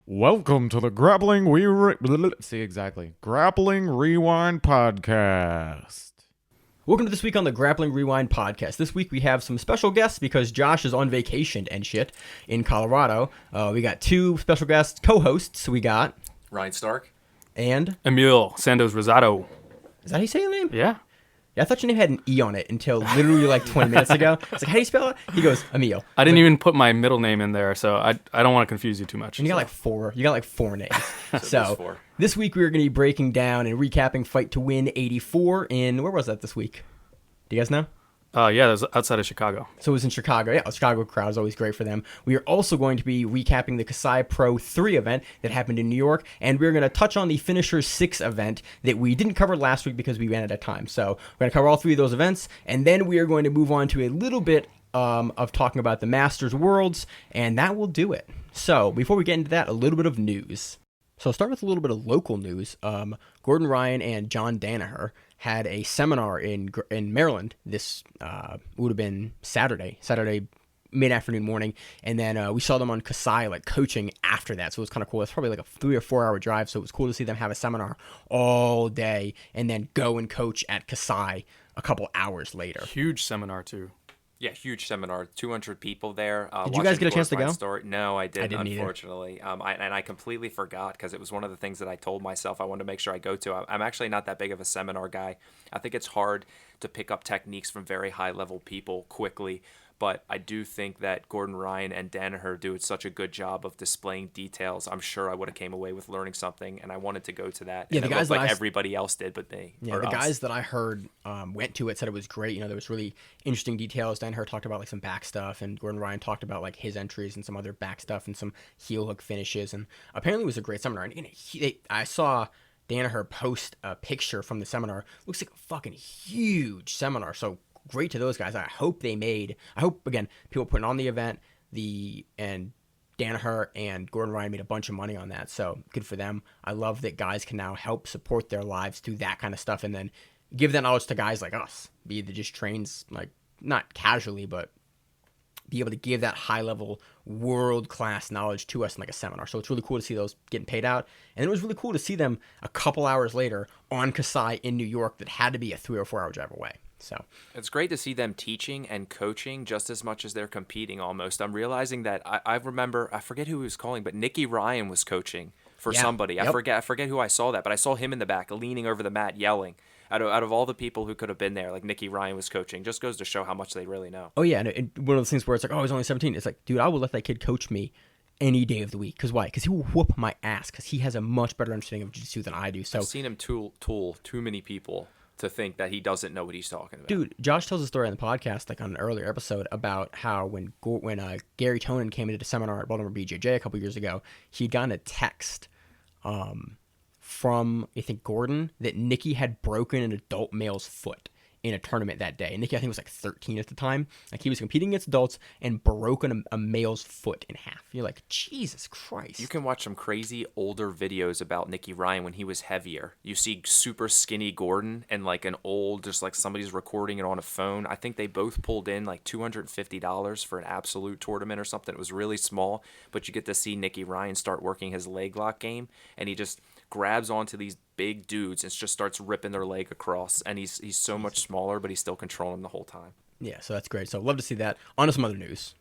Welcome to the Grappling Grappling Rewind podcast. Welcome to this week on the Grappling Rewind podcast. This week we have some special guests because Josh is on vacation and shit in Colorado. We got two special guest co-hosts. We got Ryan Stark and Emil, Sandoz-Rosado. Is that how you say your name? Yeah. Yeah, I thought your name had an E on it until literally like 20 minutes ago. It's like, how do you spell it? He goes, Emil. I didn't even put my middle name in there, so I don't want to confuse you too much. And you got like four. You got like four names. So four. This week we're going to be breaking down and recapping Fight to Win 84 in, where was that this week? Do you guys know? Yeah, that was outside of Chicago. So it was in Chicago. Yeah, the Chicago crowd is always great for them. We are also going to be recapping the Kasai Pro 3 event that happened in New York, and we're going to touch on the Finisher 6 event that we didn't cover last week because we ran out of time. So we're going to cover all three of those events, and then we are going to move on to a little bit of talking about the Masters Worlds, and that will do it. So before we get into that, a little bit of news. So I'll start with a little bit of local news. Gordon Ryan and John Danaher had a seminar in Maryland. This would have been Saturday mid-afternoon morning, and then we saw them on Kasai like coaching after that, so it was kind of cool. It's probably like a 3 or 4 hour drive, so it was cool to see them have a seminar all day and then go and coach at Kasai a couple hours later. Huge seminar, too. Yeah, huge seminar. 200 people there. Did you guys get a chance to go? No, I didn't either. Unfortunately. I completely forgot because it was one of the things that I told myself I wanted to make sure I go to. I'm actually not that big of a seminar guy. I think it's hard to pick up techniques from very high-level people quickly. But I do think that Gordon Ryan and Danaher do such a good job of displaying details. I'm sure I would have came away with learning something, and I wanted to go to that. Yeah, and the guys like everybody else did, but they. Yeah, the guys that I heard went to it said it was great. You know, there was really interesting details. Danaher talked about like some back stuff, and Gordon Ryan talked about like his entries and some other back stuff and some heel hook finishes. And apparently, it was a great seminar. And I saw Danaher post a picture from the seminar. Looks like a fucking huge seminar. So great to those guys. I hope again people putting on the event, and Danaher and Gordon Ryan made a bunch of money on that, so good for them. I love that guys can now help support their lives through that kind of stuff, and then give that knowledge to guys like us, be that just trains like not casually, but be able to give that high level world class knowledge to us in like a seminar. So it's really cool to see those getting paid out, and it was really cool to see them a couple hours later on Kasai in New York that had to be a 3 or 4 hour drive away. So it's great to see them teaching and coaching just as much as they're competing almost. I'm realizing that I remember, I forget who he was calling, but Nicky Ryan was coaching for somebody. Yep. I forget who I saw that, but I saw him in the back leaning over the mat yelling. Out of all the people who could have been there, like Nicky Ryan was coaching. Just goes to show how much they really know. Oh yeah, and one of those things where it's like, oh, he's only 17. It's like, dude, I would let that kid coach me any day of the week. Because why? Because he will whoop my ass because he has a much better understanding of jiu-jitsu than I do. So I've seen him tool too many people to think that he doesn't know what he's talking about. Dude, Josh tells a story on the podcast, like on an earlier episode, about how when Gary Tonin came into the seminar at Baltimore BJJ a couple years ago, he'd gotten a text from, I think, Gordon, that Nicky had broken an adult male's foot in a tournament that day. And Nicky, I think, was like 13 at the time. Like, he was competing against adults and broken a male's foot in half. You're like, Jesus Christ. You can watch some crazy older videos about Nicky Ryan when he was heavier. You see super skinny Gordon and like an old, just like somebody's recording it on a phone. I think they both pulled in like $250 for an absolute tournament or something. It was really small, but you get to see Nicky Ryan start working his leg lock game, and he just grabs onto these big dudes and just starts ripping their leg across, and he's so much smaller, but he's still controlling the whole time. Yeah, so that's great. So love to see that. On to some other news.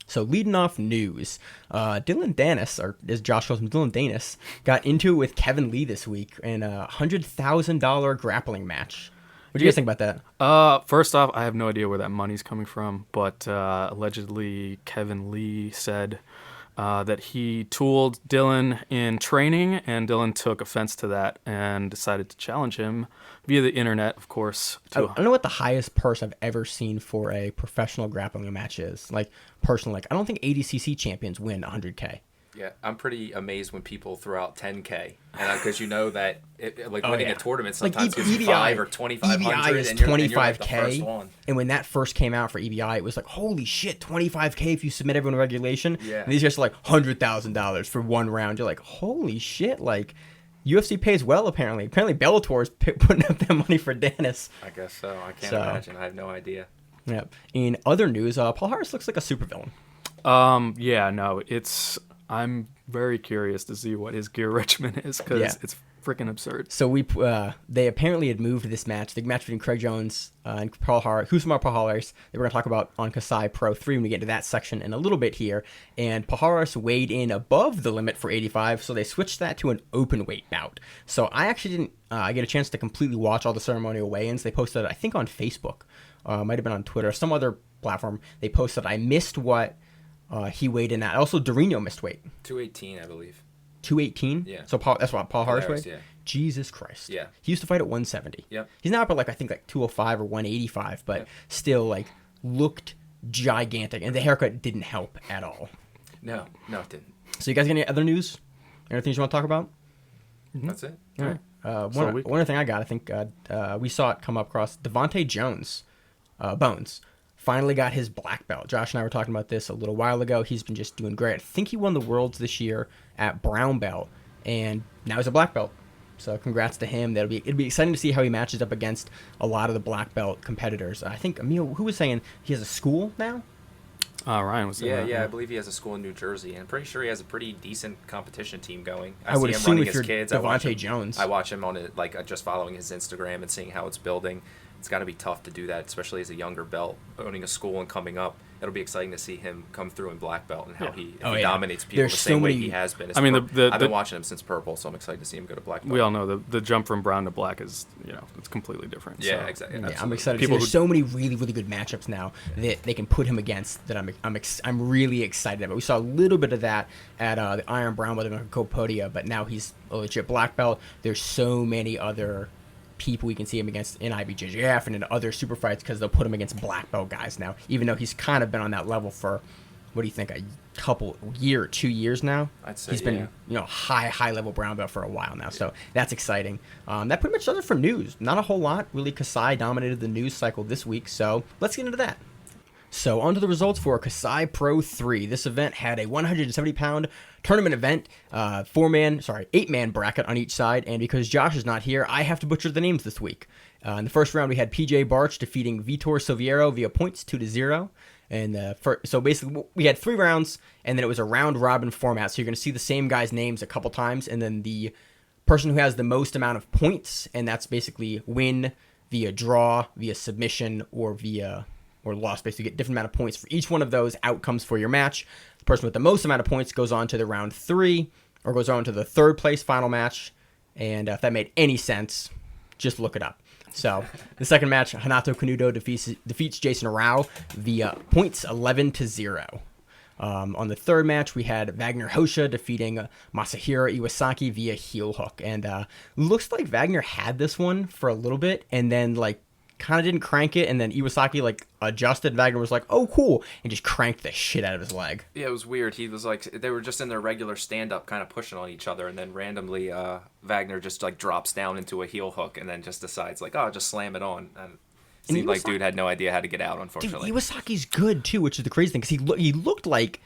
So leading off news, Dylan Danis, or as Josh calls him, Dylan Danis, got into it with Kevin Lee this week in a $100,000 grappling match. What do you guys think about that? First off, I have no idea where that money's coming from, but allegedly Kevin Lee said that he tooled Dylan in training, and Dylan took offense to that and decided to challenge him via the internet, of course. I don't know what the highest purse I've ever seen for a professional grappling match is. Like, personally, like, I don't think ADCC champions win $100K. Yeah, I'm pretty amazed when people throw out $10K, and because you know that winning a tournament sometimes gives you $500 or $2,500. EBI is $25K, and when that first came out for EBI, it was like, holy shit, $25K if you submit everyone to regulation. Yeah. And these guys are like $100,000 for one round. You're like, holy shit, like UFC pays well apparently. Apparently Bellator is putting up that money for Danis. I guess so. I can't imagine. I have no idea. Yeah. In other news, Palhares looks like a supervillain. Yeah, no, I'm very curious to see what his gear regimen is because it's freaking absurd. So they apparently had moved this match, the match between Craig Jones and Rousimar Palhares, that we're going to talk about on Kasai Pro 3 when we get into that section in a little bit here. And Palhares weighed in above the limit for 85, so they switched that to an open weight bout. So I actually didn't get a chance to completely watch all the ceremonial weigh-ins. They posted it, I think, on Facebook. Might have been on Twitter, some other platform. They posted, I missed what he weighed in at. Also, Dorino missed weight. 218, I believe. 218? Yeah. So that's what Palhares weighed? Yeah. Jesus Christ. Yeah. He used to fight at 170. Yep. He's now up at I think 205 or 185, but still looked gigantic, and the haircut didn't help at all. No, it didn't. So you guys got any other news? Any things you want to talk about? That's it. All right. One other thing I got, I think we saw it come up across Devontae Jones, Bones, finally got his black belt. Josh and I were talking about this a little while ago. He's been just doing great. I think he won the Worlds this year at brown belt, and now he's a black belt. So congrats to him. It'll be exciting to see how he matches up against a lot of the black belt competitors. I think Emil, who was saying he has a school now? Ryan was saying that. Yeah, I believe he has a school in New Jersey, and I'm pretty sure he has a pretty decent competition team going. I would see him assume running if you're his kids. Devontae Jones. I watch him on it, just following his Instagram and seeing how it's building. It's got to be tough to do that, especially as a younger belt, owning a school and coming up. It'll be exciting to see him come through in black belt and how he dominates people the same way he has been. I've been watching him since purple, so I'm excited to see him go to black belt. We all know the jump from brown to black is, it's completely different. Yeah, so. exactly. Yeah, I'm excited. There's so many really, really good matchups now that they can put him against that I'm really excited about. We saw a little bit of that at the Iron Brown with Copodia, but now he's a legit black belt. There's so many other people we can see him against in IBJJF and in other super fights because they'll put him against black belt guys now, even though he's kind of been on that level for, what do you think, a couple 2 years now? I'd say he's been high level brown belt for a while now, so that's exciting. That pretty much does it for news. Not a whole lot really. Kasai dominated the news cycle this week, so let's get into that. So on to the results for Kasai Pro 3. This event had a 170-pound tournament event, 8-man bracket on each side, and because Josh is not here, I have to butcher the names this week. In the first round, we had PJ Barch defeating Vitor Silviero via points 2-0. And so basically, we had 3 rounds, and then it was a round-robin format, so you're going to see the same guy's names a couple times, and then the person who has the most amount of points, and that's basically win via draw, via submission, or loss. Basically, you get different amount of points for each one of those outcomes for your match. The person with the most amount of points goes on to the round 3, or goes on to the third place final match. And if that made any sense, just look it up. So the second match, Hanato Canuto defeats Jason Rao via points 11-0. On the third match, we had Vagner Rocha defeating Masahiro Iwasaki via heel hook. And looks like Vagner had this one for a little bit, and then kind of didn't crank it, and then Iwasaki adjusted. Vagner was like, oh cool, and just cranked the shit out of his leg. Yeah, it was weird. He was they were just in their regular stand-up kind of pushing on each other, and then randomly Vagner just drops down into a heel hook and then just decides just slam it on. And it seemed like dude had no idea how to get out, unfortunately. Dude, Iwasaki's good too, which is the crazy thing, because he looked like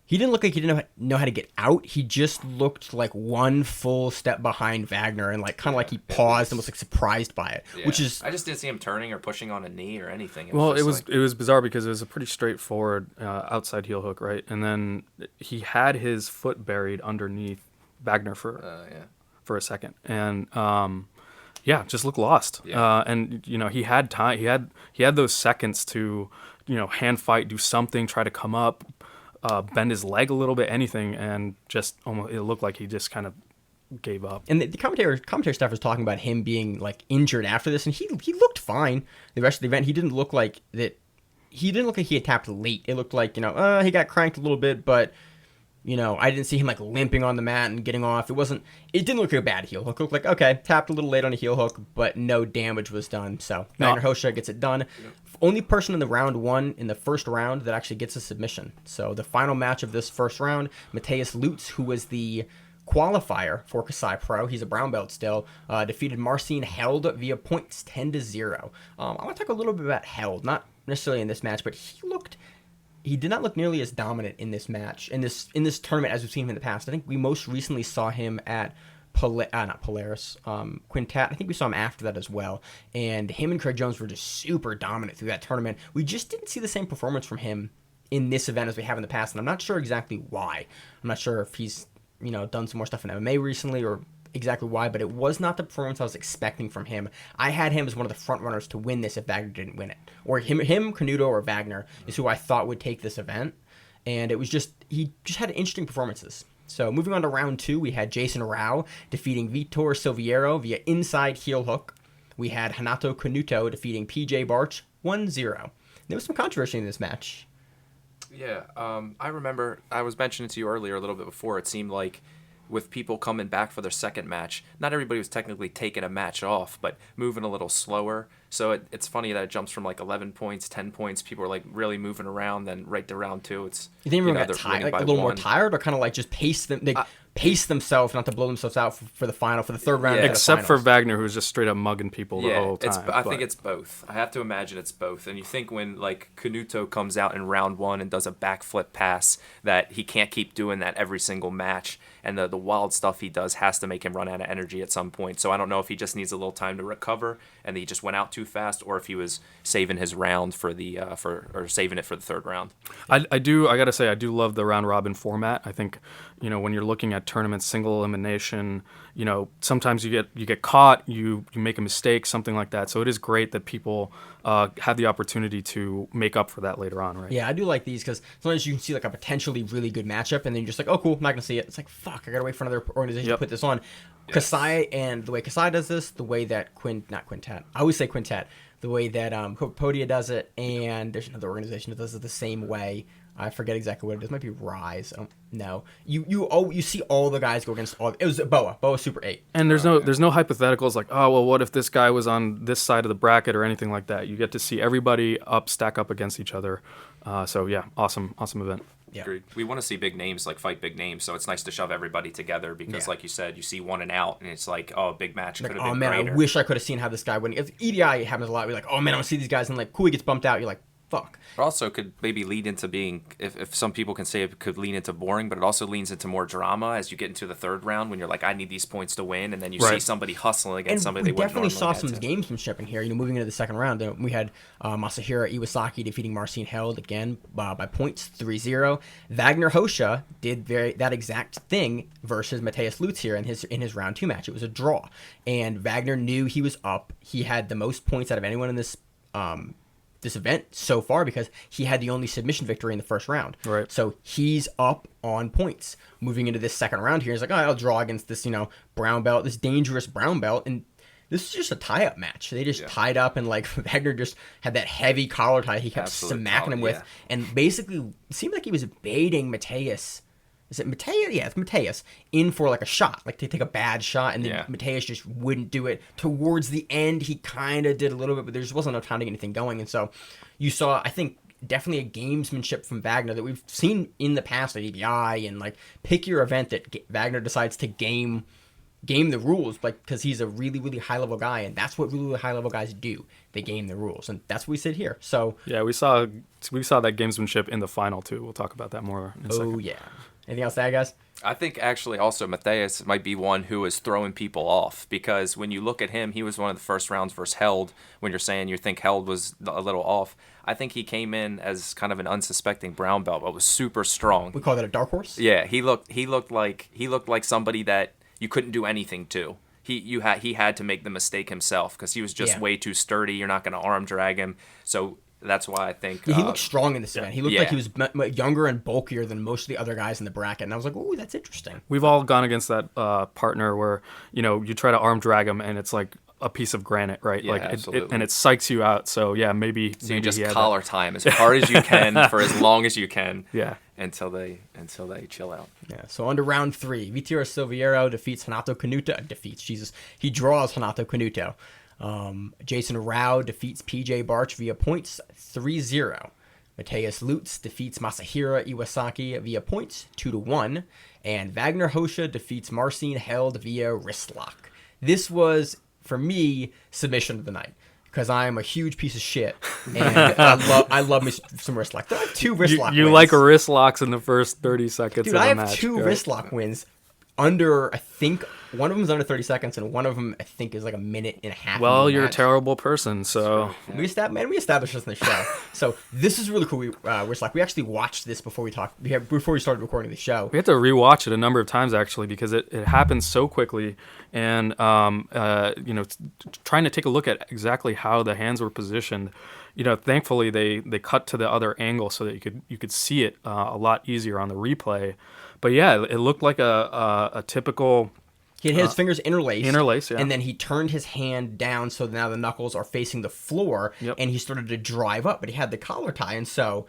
he didn't look like he didn't know how to get out. He just looked like one full step behind Vagner, and like he paused and was surprised by it. Yeah. Which is, I just didn't see him turning or pushing on a knee or anything. It was bizarre because it was a pretty straightforward outside heel hook, right? And then he had his foot buried underneath Vagner for a second, and just looked lost. Yeah. And he had time. He had those seconds to hand fight, do something, try to come up. Bend his leg a little bit, anything, and just almost it looked like he just kind of gave up. And the commentary staff was talking about him being injured after this, and he looked fine the rest of the event. He didn't look like that. He didn't look like he had tapped late. It looked like he got cranked a little bit, but I didn't see him limping on the mat and getting off. It didn't look like a bad heel hook. It looked like, okay, tapped a little late on a heel hook, but no damage was done. So Vagner Rocha gets it done. Yep. Only person in the round 1 in the first round that actually gets a submission. So the final match of this first round, Mateus Lutz, who was the qualifier for Kasai Pro, he's a brown belt still, defeated Marcin Held via points 10-0. I want to talk a little bit about Held, not necessarily in this match, but he did not look nearly as dominant in this match, in this tournament as we've seen him in the past. I think we most recently saw him at Polaris, Quintet. I think we saw him after that as well. And him and Craig Jones were just super dominant through that tournament. We just didn't see the same performance from him in this event as we have in the past, and I'm not sure exactly why. I'm not sure if he's done some more stuff in MMA recently, or exactly why, but it was not the performance I was expecting from him. I had him as one of the front runners to win this if Vagner didn't win it. Or him, Canuto, or Vagner is who I thought would take this event. And it was he just had interesting performances. So moving on to round 2, we had Jason Rao defeating Vitor Silveiro via inside heel hook. We had Renato Canuto defeating PJ Barch 1-0. There was some controversy in this match. Yeah, I remember I was mentioning to you earlier a little bit before. It seemed like with people coming back for their second match, not everybody was technically taking a match off, but moving a little slower. So it's funny that it jumps from like 11 points, 10 points. People are like really moving around. Then right to round 2, it's you think everyone got tired, like a little more tired, or kind of like just pace them? They pace themselves not to blow themselves out for the final, for the third round. Yeah. Except for Vagner, who's just straight up mugging people the whole time. I think it's both. I have to imagine it's both. And you think when like Canuto comes out in round 1 and does a backflip pass, that he can't keep doing that every single match, and the wild stuff he does has to make him run out of energy at some point. So I don't know if he just needs a little time to recover and he just went out too fast, or if he was saving his round for the saving it for the third round. I gotta say, I do love the round robin format. I think, when you're looking at tournaments, single elimination, sometimes you get caught, you make a mistake, something like that. So it is great that people have the opportunity to make up for that later on, right? Yeah, I do like these because sometimes you can see like a potentially really good matchup, and then you're just like, oh, cool, I'm not gonna see it. It's like, fuck, I gotta wait for another organization to put this on. Yes. Kasai, and the way Kasai does this, the way that I always say Quintet, the way that Podia does it, and there's another organization that does it the same way. I forget exactly what it is. It might be Rise. I don't know. You see all the guys go against all. It was Boa Super 8. And there's no hypotheticals like, oh well, what if this guy was on this side of the bracket or anything like that. You get to see everybody stack up against each other. So yeah, awesome event. Yeah. Agreed. We want to see big names like fight big names, so it's nice to shove everybody together because, like you said, you see one and out, and it's like, oh, a big match could have been greater. I wish I could have seen how this guy win. If EDI happens a lot, we're like, oh man, I want to see these guys, and like, cool, he gets bumped out. You're like, fuck. It also could maybe lead into being, if some people can say it could lean into boring, but it also leans into more drama as you get into the third round when you're like, I need these points to win, and then you see somebody hustling against somebody they wouldn't normally. We definitely saw some gamesmanship in here. Moving into the second round, we had Masahiro Iwasaki defeating Marcin Held again by points 3-0. Vagner Rocha did that exact thing versus Mateus Lutz here in his round 2 match. It was a draw, and Vagner knew he was up. He had the most points out of anyone in this event so far because he had the only submission victory in the first round. Right. So he's up on points. Moving into this second round here, he's like, I'll draw against this, brown belt, this dangerous brown belt, and this is just a tie-up match. They just tied up, and like Vagner just had that heavy collar tie he kept smacking him with, and basically it seemed like he was baiting Mateus. Is it Mateus? Yeah, it's Mateus in for like a shot, like to take a bad shot, and then Mateus just wouldn't do it. Towards the end, he kind of did a little bit, but there just wasn't enough time to get anything going. And so you saw, I think, definitely a gamesmanship from Vagner that we've seen in the past at EBI, and like pick your event that Vagner decides to game the rules, like because he's a really, really high level guy, and that's what really, really high level guys do. They game the rules, and that's what we said here. So yeah, we saw that gamesmanship in the final too. We'll talk about that more in a second. Oh yeah. Anything else to add, guys? I think actually also Mateus might be one who is throwing people off because when you look at him, he was one of the first rounds versus Held. When you're saying you think Held was a little off, I think he came in as kind of an unsuspecting brown belt, but was super strong. We call that a dark horse. Yeah, he looked like somebody that you couldn't do anything to. He had to make the mistake himself because he was just way too sturdy. You're not going to arm drag him, so. That's why I think... Yeah, he looked strong in this event. He looked like he was younger and bulkier than most of the other guys in the bracket. And I was like, ooh, that's interesting. We've all gone against that partner where, you try to arm drag him and it's like a piece of granite, right? Yeah, like absolutely. And it psychs you out. So, yeah, maybe... So you just collar time as hard as you can for as long as you can. Yeah. Until they chill out. Yeah. So under round 3, Vitor Silveiro defeats Renato Canuto. He draws Renato Canuto. Jason Rao defeats PJ Barch via points 3-0. Mateus Lutz defeats Masahiro Iwasaki via points 2-1. And Vagner Rocha defeats Marcin Held via wrist lock. This was, for me, submission of the night. Because I am a huge piece of shit, and I love me some wrist lock. I have 2 wrist lock wins. You like wrist locks in the first 30 seconds of the match. Dude, I have 2 wrist lock wins. under, I think one of them is under 30 seconds, and one of them I think is like a minute and a half. Well, you're a match. terrible person, so We established this in the show. So this is really cool. We actually watched this before we started recording the show. we had to rewatch it a number of times actually because it happens so quickly, and trying to take a look at exactly how the hands were positioned. Thankfully they cut to the other angle so that you could see it a lot easier on the replay. But yeah, it looked like a typical. He had his fingers interlaced. Yeah. And then he turned his hand down so now the knuckles are facing the floor, Yep. and he started to drive up, but he had the collar tie, and so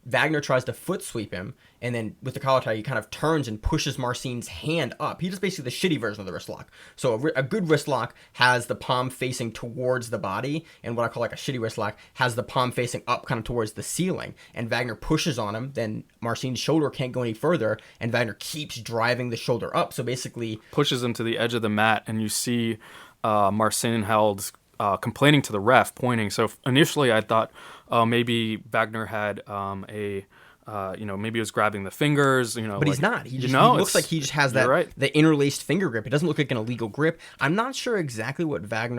Vagner tries to foot sweep him, and then with the collar tie, he kind of turns and pushes Marcin's hand up. He does basically the shitty version of the wrist lock. So a good wrist lock has the palm facing towards the body, and what I call like a shitty wrist lock has the palm facing up kind of towards the ceiling. And Vagner pushes on him, then Marcin's shoulder can't go any further, and Vagner keeps driving the shoulder up. So basically pushes him to the edge of the mat, and you see Marcin held complaining to the ref, pointing. So initially I thought maybe Vagner had maybe he was grabbing the fingers, But he's not. He looks like he just has that the interlaced finger grip. It doesn't look like an illegal grip. I'm not sure exactly what Marcin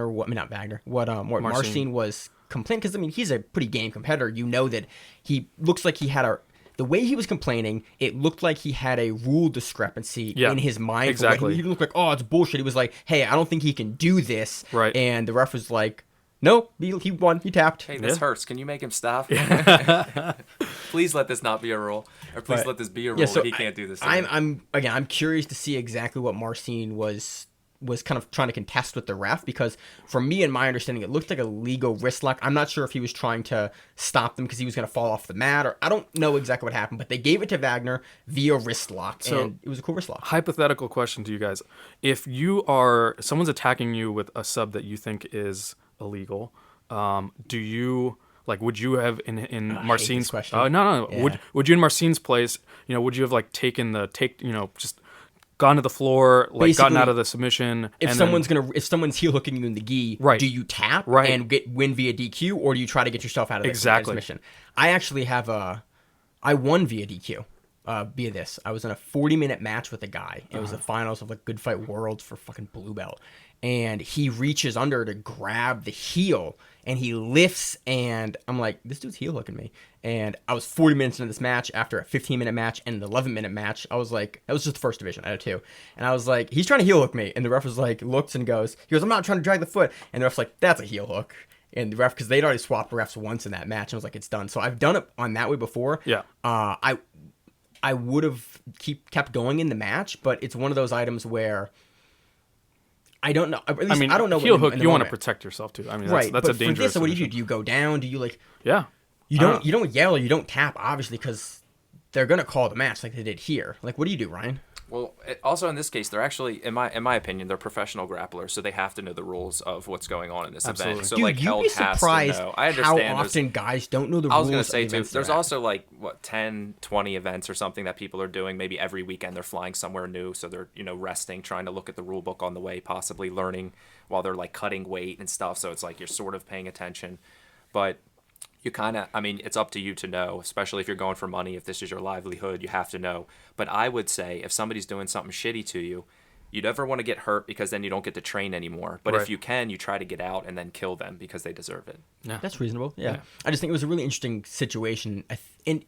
was complaining, because he's a pretty game competitor. That he looks like he had the way he was complaining, it looked like he had a rule discrepancy in his mind. Exactly. He didn't look like, oh, it's bullshit. He was like, hey, I don't think he can do this. Right. And the ref was like, no, he won. He tapped. Hey, this hurts. Can you make him stop? Please let this not be a rule, or please let this be a rule. So he can't do this. I'm curious to see exactly what Marcin was kind of trying to contest with the ref, because for me and my understanding, it looked like a legal wrist lock. I'm not sure if he was trying to stop them because he was going to fall off the mat, or I don't know exactly what happened, but they gave it to Vagner via wrist lock, and it was a cool wrist lock. Hypothetical question to you guys: if someone's attacking you with a sub that you think is illegal, would you have in Marcin's question? No. Yeah. Would you in Marcin's place, would you have just gone to the floor, gotten out of the submission? If someone's heel hooking you in the gi, right. do you tap and win via DQ, or do you try to get yourself out of the submission? I actually I won via DQ. Via this. I was in a 40-minute match with a guy. It was the finals of Good Fight Worlds for fucking blue belt. And he reaches under to grab the heel, and he lifts, and I'm like, this dude's heel hooking me. And I was 40 minutes into this match after a 15-minute match and an 11-minute match. I was like, that was just the first division. I had two. And I was like, he's trying to heel hook me. And the ref was like, looks and goes, I'm not trying to drag the foot. And the ref's like, that's a heel hook. And the ref, because they'd already swapped refs once in that match, and I was like, it's done. So I've done it on that way before. Yeah. I would have kept going in the match, but it's one of those items where I don't know. At least I don't know. Heel hook, you want to protect yourself too. Right. That's a dangerous. For this, so what do? Do you go down? Do you Yeah. You don't yell or you don't tap, obviously, because they're gonna call the match like they did here. What do you do, Ryan? Well, also in this case, they're actually, in my opinion, they're professional grapplers, so they have to know the rules of what's going on in this event. So Dude, you'd be surprised how often guys don't know the rules. I was going to say too, there's also 10, 20 events or something that people are doing. Maybe every weekend they're flying somewhere new, so they're resting, trying to look at the rule book on the way, possibly learning while they're cutting weight and stuff. So it's you're sort of paying attention, but you kind of, it's up to you to know, especially if you're going for money. If this is your livelihood, you have to know. But I would say if somebody's doing something shitty to you, you never want to get hurt, because then you don't get to train anymore. But if you can, you try to get out and then kill them because they deserve it. Yeah. That's reasonable. Yeah. I just think it was a really interesting situation. And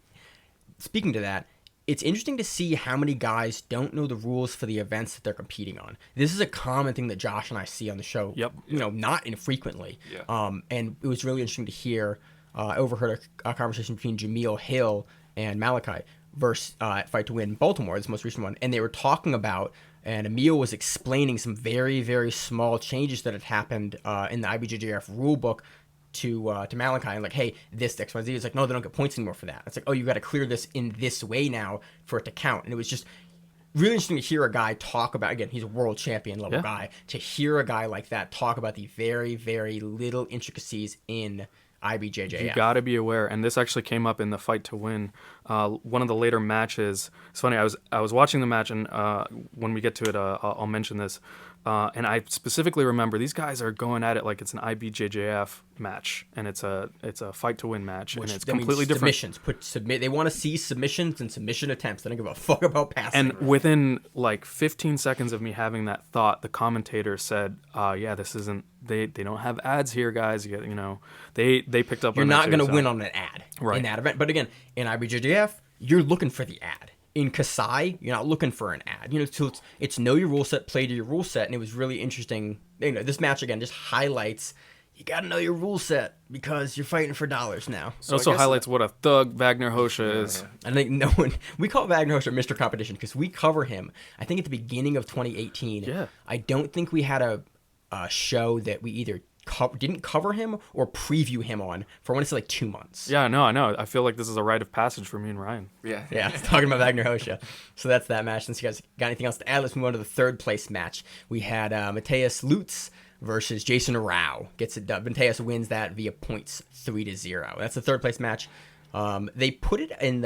speaking to that, it's interesting to see how many guys don't know the rules for the events that they're competing on. This is a common thing that Josh and I see on the show. Yep. Not infrequently. Yeah. And it was really interesting to hear. I overheard a conversation between Jameel Hill and Malachi versus Fight to Win Baltimore, this most recent one, and they were talking about, and Emil was explaining some very, very small changes that had happened in the IBJJF rulebook to Malachi, and hey, this XYZ. It's no, they don't get points anymore for that. It's oh, you got to clear this in this way now for it to count. And it was just really interesting to hear a guy talk about, again, he's a world champion level guy, to hear a guy like that talk about the very, very little intricacies in IBJJF. You got to be aware, and this actually came up in the fight to win. One of the later matches. It's funny. I was watching the match, and when we get to it, I'll mention this. And I specifically remember these guys are going at it like it's an IBJJF match, and it's a fight to win match, and it's completely different. Submissions. They want to see submissions and submission attempts. They don't give a fuck about passing. And within like 15 seconds of me having that thought, the commentator said, "Yeah, this isn't. They don't have ads here, guys. You know, they picked up. You're not going to win on an ad Right. in that event. But again, in IBJJF, you're looking for the ad. In Kasai, you're not looking for an ad. You know, so it's know your rule set, play to your rule set, and it was really interesting. You know, this match again just highlights you got to know your rule set because you're fighting for dollars now. It also highlights what a thug Vagner Rocha is. I think no one we call Vagner Rocha Mr. Competition because we cover him. I think at the beginning of 2018. Yeah. I don't think we had a show that we either didn't cover him or preview him on for I want to say like 2 months. Yeah, I know. I feel like this is a rite of passage for me and Ryan. Yeah, talking about Vagner Rocha. So that's that match. Since you guys got anything else to add, let's move on to the third place match. We had Mateus Lutz versus Jason Rao. Gets it done. Mateus wins that via points 3-0. That's the third place match. They put it in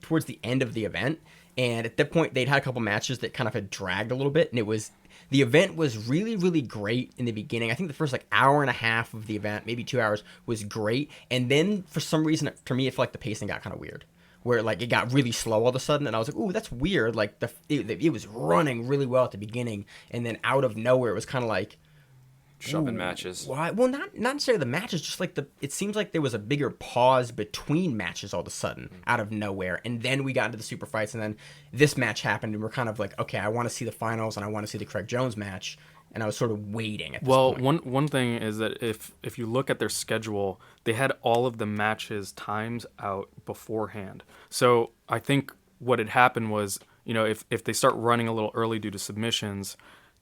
towards the end of the event, and at that point they'd had a couple matches that kind of had dragged a little bit, and the event was really, really great in the beginning. I think the first like hour and a half of the event, maybe 2 hours, was great. And then for some reason, for me, it felt like the pacing got kind of weird, where like it got really slow all of a sudden. And I was like, ooh, that's weird. Like it was running really well at the beginning. And then out of nowhere, it was kind of like, shoving matches. Why? Well, not necessarily the matches, just like it seems like there was a bigger pause between matches all of a sudden out of nowhere. And then we got into the super fights, and then this match happened, and we're kind of like, okay, I want to see the finals, and I want to see the Craig Jones match. And I was sort of waiting at this point. One thing is that if you look at their schedule, they had all of the matches times out beforehand. So I think what had happened was, you know, if they start running a little early due to submissions,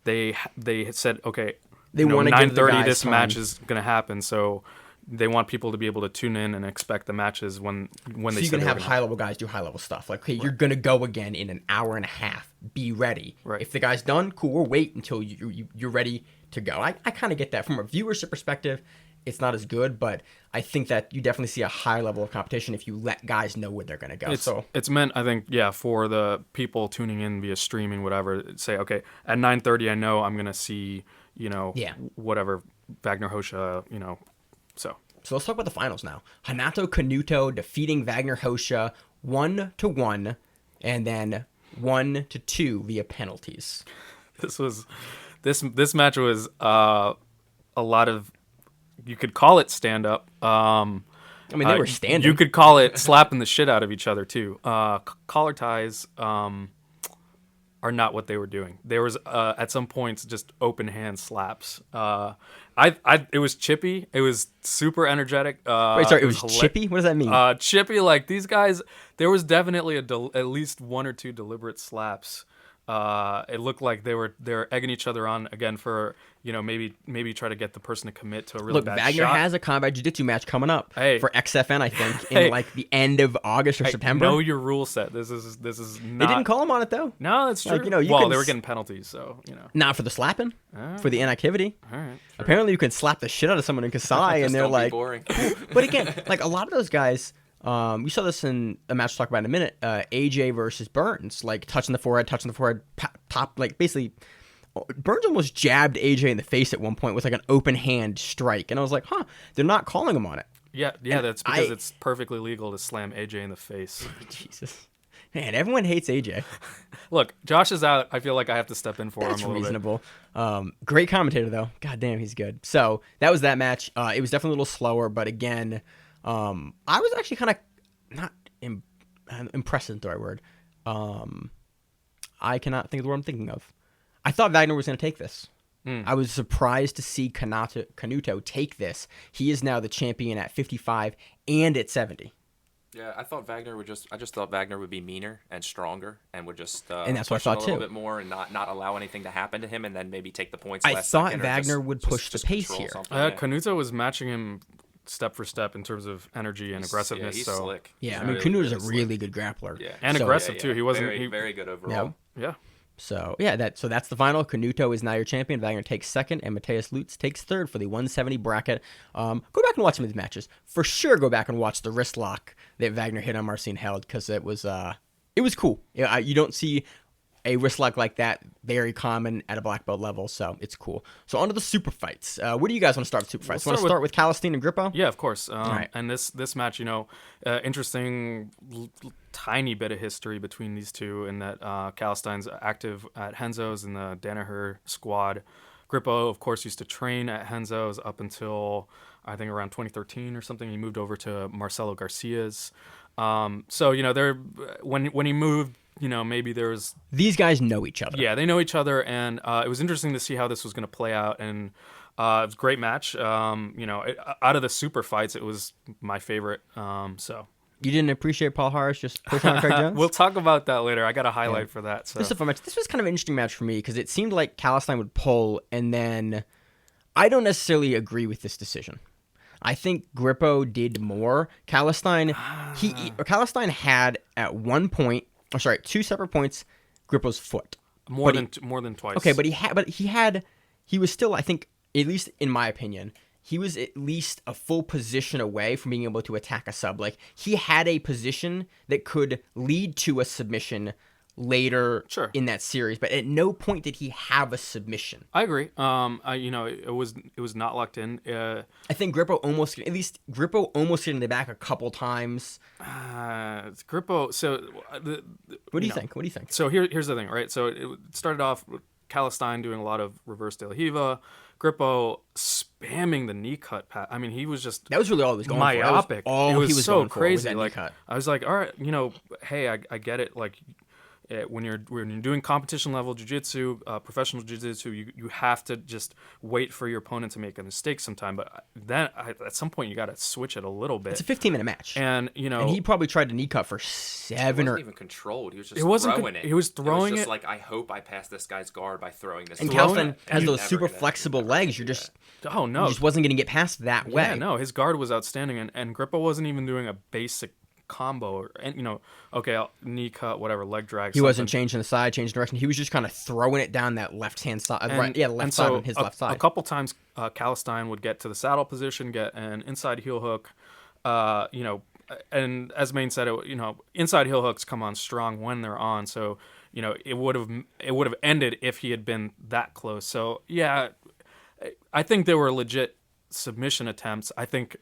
they had said, okay, They want to 9:30 this match is going to happen, so they want people to be able to tune in and expect the matches when they. So you can have high-level guys do high-level stuff. Like, okay, you're gonna go again in an hour and a half. Be ready. Right. If the guy's done, cool. We'll wait until you're ready to go. I kind of get that from a viewership perspective. It's not as good, but I think that you definitely see a high level of competition if you let guys know where they're gonna go. It's meant, I think, for the people tuning in via streaming, whatever. Say, okay, at 9:30, I know I'm gonna see. Whatever, Vagner Rocha, so. So let's talk about the finals now. Hanato Canuto defeating Vagner Rocha 1-1, and then 1-2 via penalties. This match was a lot of, you could call it stand up. I mean, they were standing. You could call it slapping the shit out of each other too. Collar ties. Are not what they were doing. There was at some points just open hand slaps. It was chippy. It was super energetic. Wait, sorry, it was chippy? What does that mean? Chippy, like these guys. There was definitely at least one or two deliberate slaps. It looked like they're egging each other on again for maybe try to get the person to commit to a really bad Vagner shot. has a combat jiu-jitsu match coming up for XFN, I think, Hey. in like the end of August or September. Know your rule set. This is not. They didn't call him on it though. No, that's true. Like, they were getting penalties, so Not for the slapping, for the inactivity. All right. Apparently, you can slap the shit out of someone in Kasai, and they're Don't be like. boring. But again, like a lot of those guys. We saw this in a match we'll talk about in a minute. AJ versus Burns, like touching the forehead, top, like basically. Burns almost jabbed AJ in the face at one point with like an open hand strike, and I was like, "Huh, they're not calling him on it." Yeah, that's because it's perfectly legal to slam AJ in the face. Jesus, man, everyone hates AJ. Look, Josh is out. I feel like I have to step in for That's him a little reasonable. Great commentator though. God damn, he's good. So that was that match. It was definitely a little slower, but again, I was actually kind of not impressed isn't the right word. I cannot think of the word I'm thinking of. I thought Vagner was going to take this. I was surprised to see Canuto take this. He is now the champion at 55 and at 70. Yeah, I thought Vagner would I just thought Vagner would be meaner and stronger and would just and that's what I push him thought a little too. bit more and not allow anything to happen to him and then maybe take the points. I last thought second or Vagner would push the pace control here. something, yeah. Canuto was matching him step for step in terms of energy and aggressiveness. Yeah, he's so slick. Yeah, He's I mean, really, Canuto's really a really good grappler. Yeah. And aggressive too. He wasn't very good overall. Yeah. Yeah. So yeah, that's the final. Canuto is now your champion. Vagner takes second, and Mateus Lutz takes third for the 170 bracket. Go back and watch some of these matches. For sure, go back and watch the wrist lock that Vagner hit on Marcin Held, because it was cool. You don't see a wrist lock like that very common at a black belt level, so it's cool. So on to the super fights. Where do you guys want to start with super fights? Want to start with Calestines and Grippo? Yeah, of course. right. And this match, interesting tiny bit of history between these two, in that Calestines active at Renzo's in the Danaher squad. Grippo, of course, used to train at Renzo's up until I think around 2013 or something. He moved over to Marcelo Garcia's. So they're when he moved, maybe there was... These guys know each other. Yeah, they know each other, and it was interesting to see how this was going to play out, and it was a great match. Out of the super fights, it was my favorite. So You didn't appreciate Palhares just pushing on Craig Jones? we'll talk about that later. I got a highlight for that. So. This is a fun match. This was kind of an interesting match for me, because it seemed like Calestines would pull, and then I don't necessarily agree with this decision. I think Grippo did more. Calestines had at one point, two separate points, Grippo's foot. More than twice. Okay, he was still, I think, at least in my opinion, he was at least a full position away from being able to attack a sub. Like, he had a position that could lead to a submission later in that series, but at no point did he have a submission. I agree. It was not locked in. I think Grippo almost hit in the back a couple times. Grippo. So, what do you think? What do you think? So here's the thing, right? So it started off with Calestines doing a lot of reverse De La Riva, Grippo spamming the knee cut pass. I mean, he was just that was really all he was going myopic. For. It was so crazy. Was like, I was like, all right, hey, I get it. Like, when you're doing competition level jiu-jitsu, professional jiu-jitsu, you have to just wait for your opponent to make a mistake sometime. But then at some point you got to switch it a little bit. It's a 15-minute match, and and he probably tried to knee cut for 7 It or. wasn't even controlled. He was just throwing it. He was throwing it. Was just it. like, I hope I pass this guy's guard by throwing this. And Calestines has those super flexible legs. You're just oh no, he just wasn't going to get past that way. Yeah, no, his guard was outstanding, and Grippo wasn't even doing a basic combo, and knee cut, whatever, leg drag. He wasn't changing the side, changing direction. He was just kind of throwing it down that left hand side, left side on his left side. A couple times, Calestines would get to the saddle position, get an inside heel hook, and as Maine said, inside heel hooks come on strong when they're on. So, it would have ended if he had been that close. So yeah, I think there were legit submission attempts. I think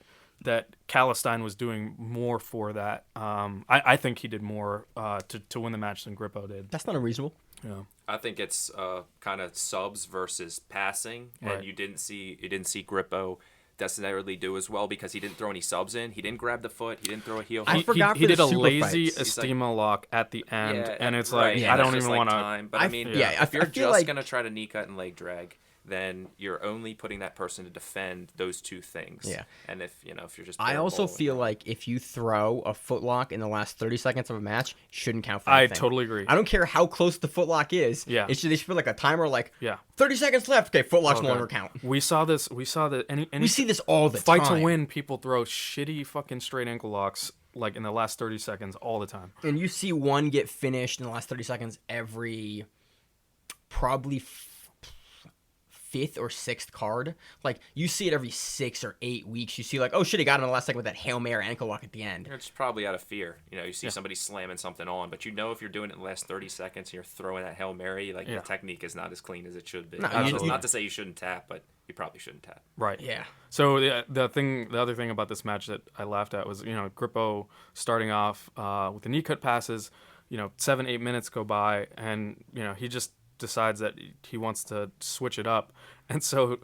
that Calestines was doing more for that. I think he did more to win the match than Grippo did. That's not unreasonable. Yeah. I think it's kind of subs versus passing, and you didn't see Grippo necessarily do as well because he didn't throw any subs in. He didn't grab the foot. He didn't throw a heel hook. He did a lazy Estima lock at the end, and it's like, I don't even want to. But I mean, if you're just going to try to knee cut and leg drag, then you're only putting that person to defend those two things. Yeah. And if you're just... I also feel like if you throw a footlock in the last 30 seconds of a match, shouldn't count for anything. I totally agree. I don't care how close the footlock is. Yeah. They should put like a timer, like 30 seconds left. Okay, footlocks no longer count. We saw this. We see this all the fight time. To win, people throw shitty fucking straight ankle locks like in the last 30 seconds all the time. And you see one get finished in the last 30 seconds every probably fifth or sixth card. Like, you see it every 6 or 8 weeks. You see, like, oh shit, he got him in the last second with that Hail Mary ankle lock at the end. It's probably out of fear. You see somebody slamming something on, but if you're doing it in the last 30 seconds and you're throwing that Hail Mary, like, the technique is not as clean as it should be. No, not to say you shouldn't tap, but you probably shouldn't tap. Right. Yeah. So the other thing about this match that I laughed at was, Grippo starting off with the knee cut passes, 7-8 minutes go by, and, he just decides that he wants to switch it up, and so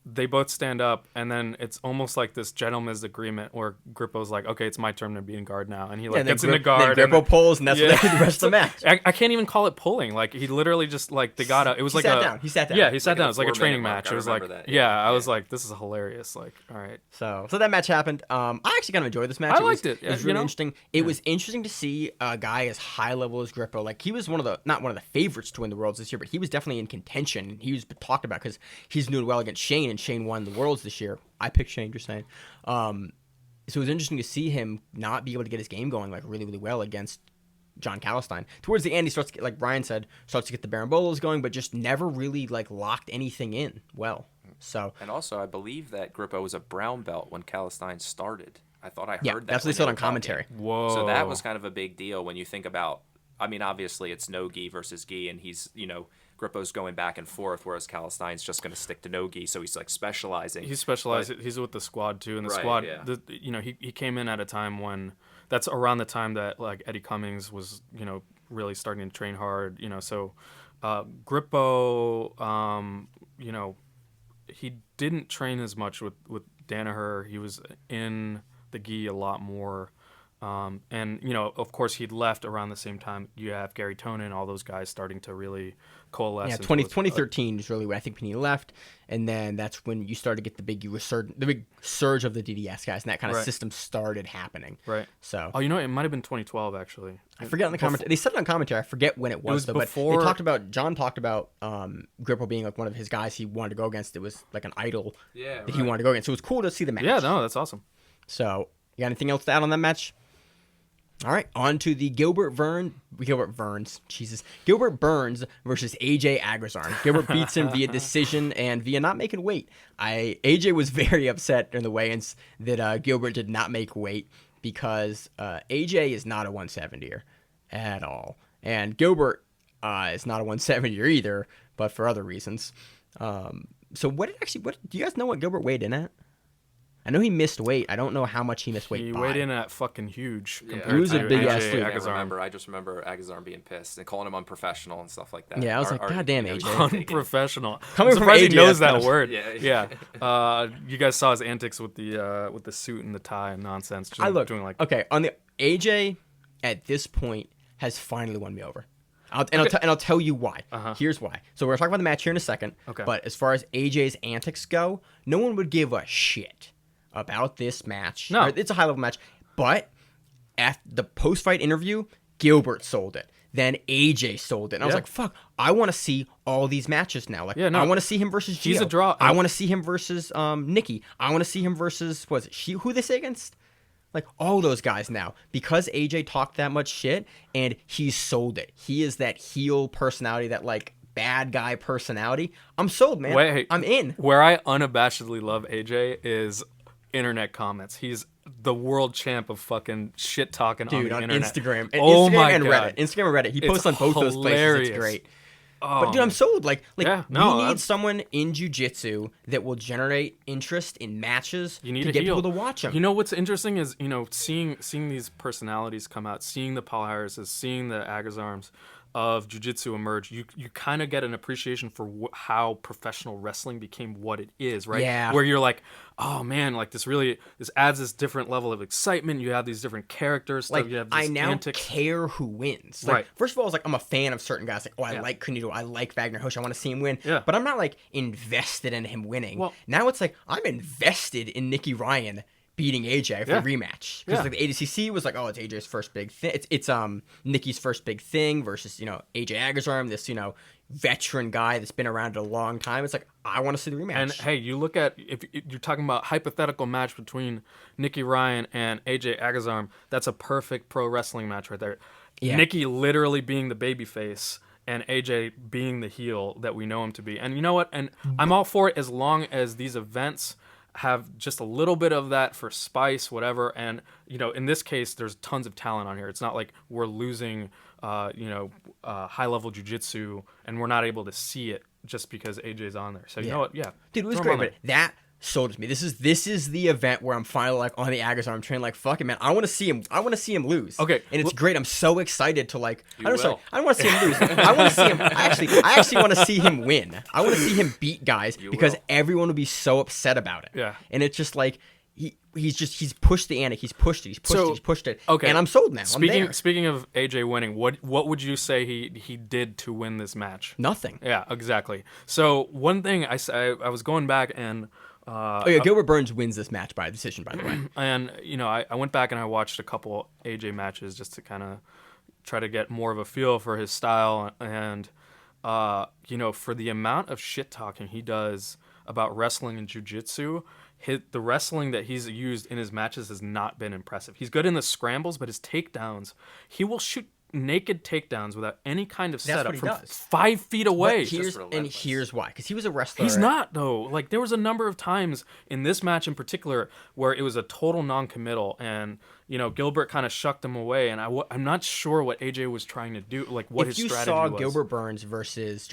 they both stand up, and then it's almost like this gentleman's agreement where Grippo's like, okay, it's my turn to be in guard now, and he gets in the guard. Then Grippo pulls, and that's what they do the rest of the match. I can't even call it pulling. Like, he literally just it was like He sat down. Yeah, he sat down. It was like a training match. It was like, I was like, this is hilarious. Like, all right. So that match happened. I actually kind of enjoyed this match. I liked it. It was really interesting. It was interesting to see a guy as high level as Grippo. Like, he was not one of the favorites to win the Worlds this year, but he was definitely in contention. He was talked about because he's doing well against Shane, and Shane won the Worlds this year. I picked Shane, just saying. So it was interesting to see him not be able to get his game going like really, really well against Jon Calestines. Towards the end, he starts to get, like Ryan said, starts to get the barambolas going, but just never really like locked anything in well. So And also, I believe that Grippo was a brown belt when Calestines started. I thought I heard yeah, that. that's what when they said were on commentary. talking. Whoa. So that was kind of a big deal when you think about. I mean, obviously it's no gi versus gi, and he's Grippo's going back and forth, whereas Calestines just going to stick to no gi, so he's like specializing. He's specialized. He's with the squad too, and the Right, squad. yeah. He came in at a time when that's around the time that like Eddie Cummings was really starting to train hard. So Grippo, he didn't train as much with Danaher. He was in the gi a lot more. And of course he'd left around the same time. You have Gary Tonin, all those guys starting to really coalesce. Yeah, 2013 is really when I think when he left, and then that's when you started to get the big surge of the DDS guys, and that kind of Right. system started happening. Right. So Oh, it might have been 2012 actually. I forget on the commentary. They said it on commentary. I forget when it was though. before- But John talked about Grippo being like one of his guys he wanted to go against. It was like an idol that he wanted to go against. So it was cool to see the match. Yeah, no, that's awesome. So you got anything else to add on that match? All right, on to the Gilbert Burns versus AJ Agazarm. Gilbert beats him via decision and via not making weight. AJ was very upset during the weigh-ins that Gilbert did not make weight because AJ is not a 170er at all, and Gilbert is not a 170er either, but for other reasons. So what do you guys know what Gilbert weighed in at? I know he missed weight. I don't know how much he missed weight He by. weighed in at fucking huge. Yeah. Compared He was to a big AJ ass dude. I Agazarm. just remember Agazarm being pissed and calling him unprofessional and stuff like that. Yeah, I was like, God damn, he AJ. didn't take it. Unprofessional. Coming I'm from surprised he AJ, knows that's that kind of- word. Yeah. You guys saw his antics with the suit and the tie and nonsense. Doing like okay on the AJ at this point has finally won me over. I'll tell you why. Here's why. So we're talking about the match here in a second. Okay. But as far as AJ's antics go, no one would give a shit about this match. No. It's a high level match. But at the post fight interview, Gilbert sold it. Then AJ sold it. And I was Yeah. like, fuck, I want to see all these matches now. Like, Yeah, no. I want to see him versus Gio. He's a draw. I want to see him versus Nikki. I want to see him versus, who they say against? Like, all those guys now. Because AJ talked that much shit, and he sold it. He is that heel personality, that, like, bad guy personality. I'm sold, man. Wait, I'm in. Where I unabashedly love AJ is internet comments. He's the world champ of fucking shit talking on Dude, the on internet. Instagram. Oh Instagram my and God. Reddit. Instagram and Reddit. He It's posts on both those places. hilarious. It's great. Oh, But dude, I'm sold. Like Yeah, no, we need I'm- someone in jiu-jitsu that will generate interest in matches You need to a get heel. people to watch them. You know what's interesting is seeing these personalities come out, seeing the Palhares, seeing the Agazarms of jiu-jitsu emerge. You kind of get an appreciation for how professional wrestling became what it is, right? Yeah. Where you're like, oh man, like this adds this different level of excitement. You have these different characters. Like, you have I these now antics. care who wins. Like, Right. First of all, it's like I'm a fan of certain guys. Like, oh, I Yeah. like Canuto. I like Vagner Rocha. I want to see him win. Yeah. But I'm not, like, invested in him winning. Well- Now it's like I'm invested in Nicky Ryan beating AJ for Yeah. the rematch. Because Yeah. like, the ADCC was like, oh, it's AJ's first big thing. It's Nicky's first big thing versus, AJ Agazarm, this, veteran guy that's been around a long time. It's like, I want to see the rematch. And hey, you look at if you're talking about hypothetical match between Nicky Ryan and AJ Agazarm, that's a perfect pro wrestling match right there. Yeah. Nicky literally being the babyface and AJ being the heel that we know him to be. And you know what? And I'm all for it as long as these events have just a little bit of that for spice, whatever. And in this case, there's tons of talent on here. It's not like we're losing, high level jujitsu and we're not able to see it just because AJ's on there. So you know what? Yeah, Dude, it was throw him great, on there. but that sold it to me. This is the event where I'm finally like on the Agazarm train. Like, fuck it, man. I want to see him. I want to see him lose. Okay, and it's great. I'm so excited to like. You I don't, sorry, will. I don't want to see him lose. I want to see him. I actually want to see him win. I want to see him beat guys because will. everyone will be so upset about it. Yeah. and it's just like. He's pushed the antic. He's pushed it. He's pushed it. Okay. And I'm sold now. I'm there. Speaking of AJ winning, what would you say he did to win this match? Nothing. Yeah, exactly. So one thing I was going back and Oh yeah, Gilbert Burns wins this match by decision. By the way. and I went back and I watched a couple AJ matches just to kind of try to get more of a feel for his style and for the amount of shit talking he does about wrestling and jiu-jitsu, the wrestling that he's used in his matches has not been impressive. He's good in the scrambles, but his takedowns, he will shoot naked takedowns without any kind of That's setup what he from does. 5 feet away. But here's why. Because he was a wrestler. He's not, though. Like, there was a number of times in this match in particular where it was a total non-committal, and, Gilbert kind of shucked him away, and I'm not sure what AJ was trying to do, like, what his strategy was. If you saw Gilbert Burns versus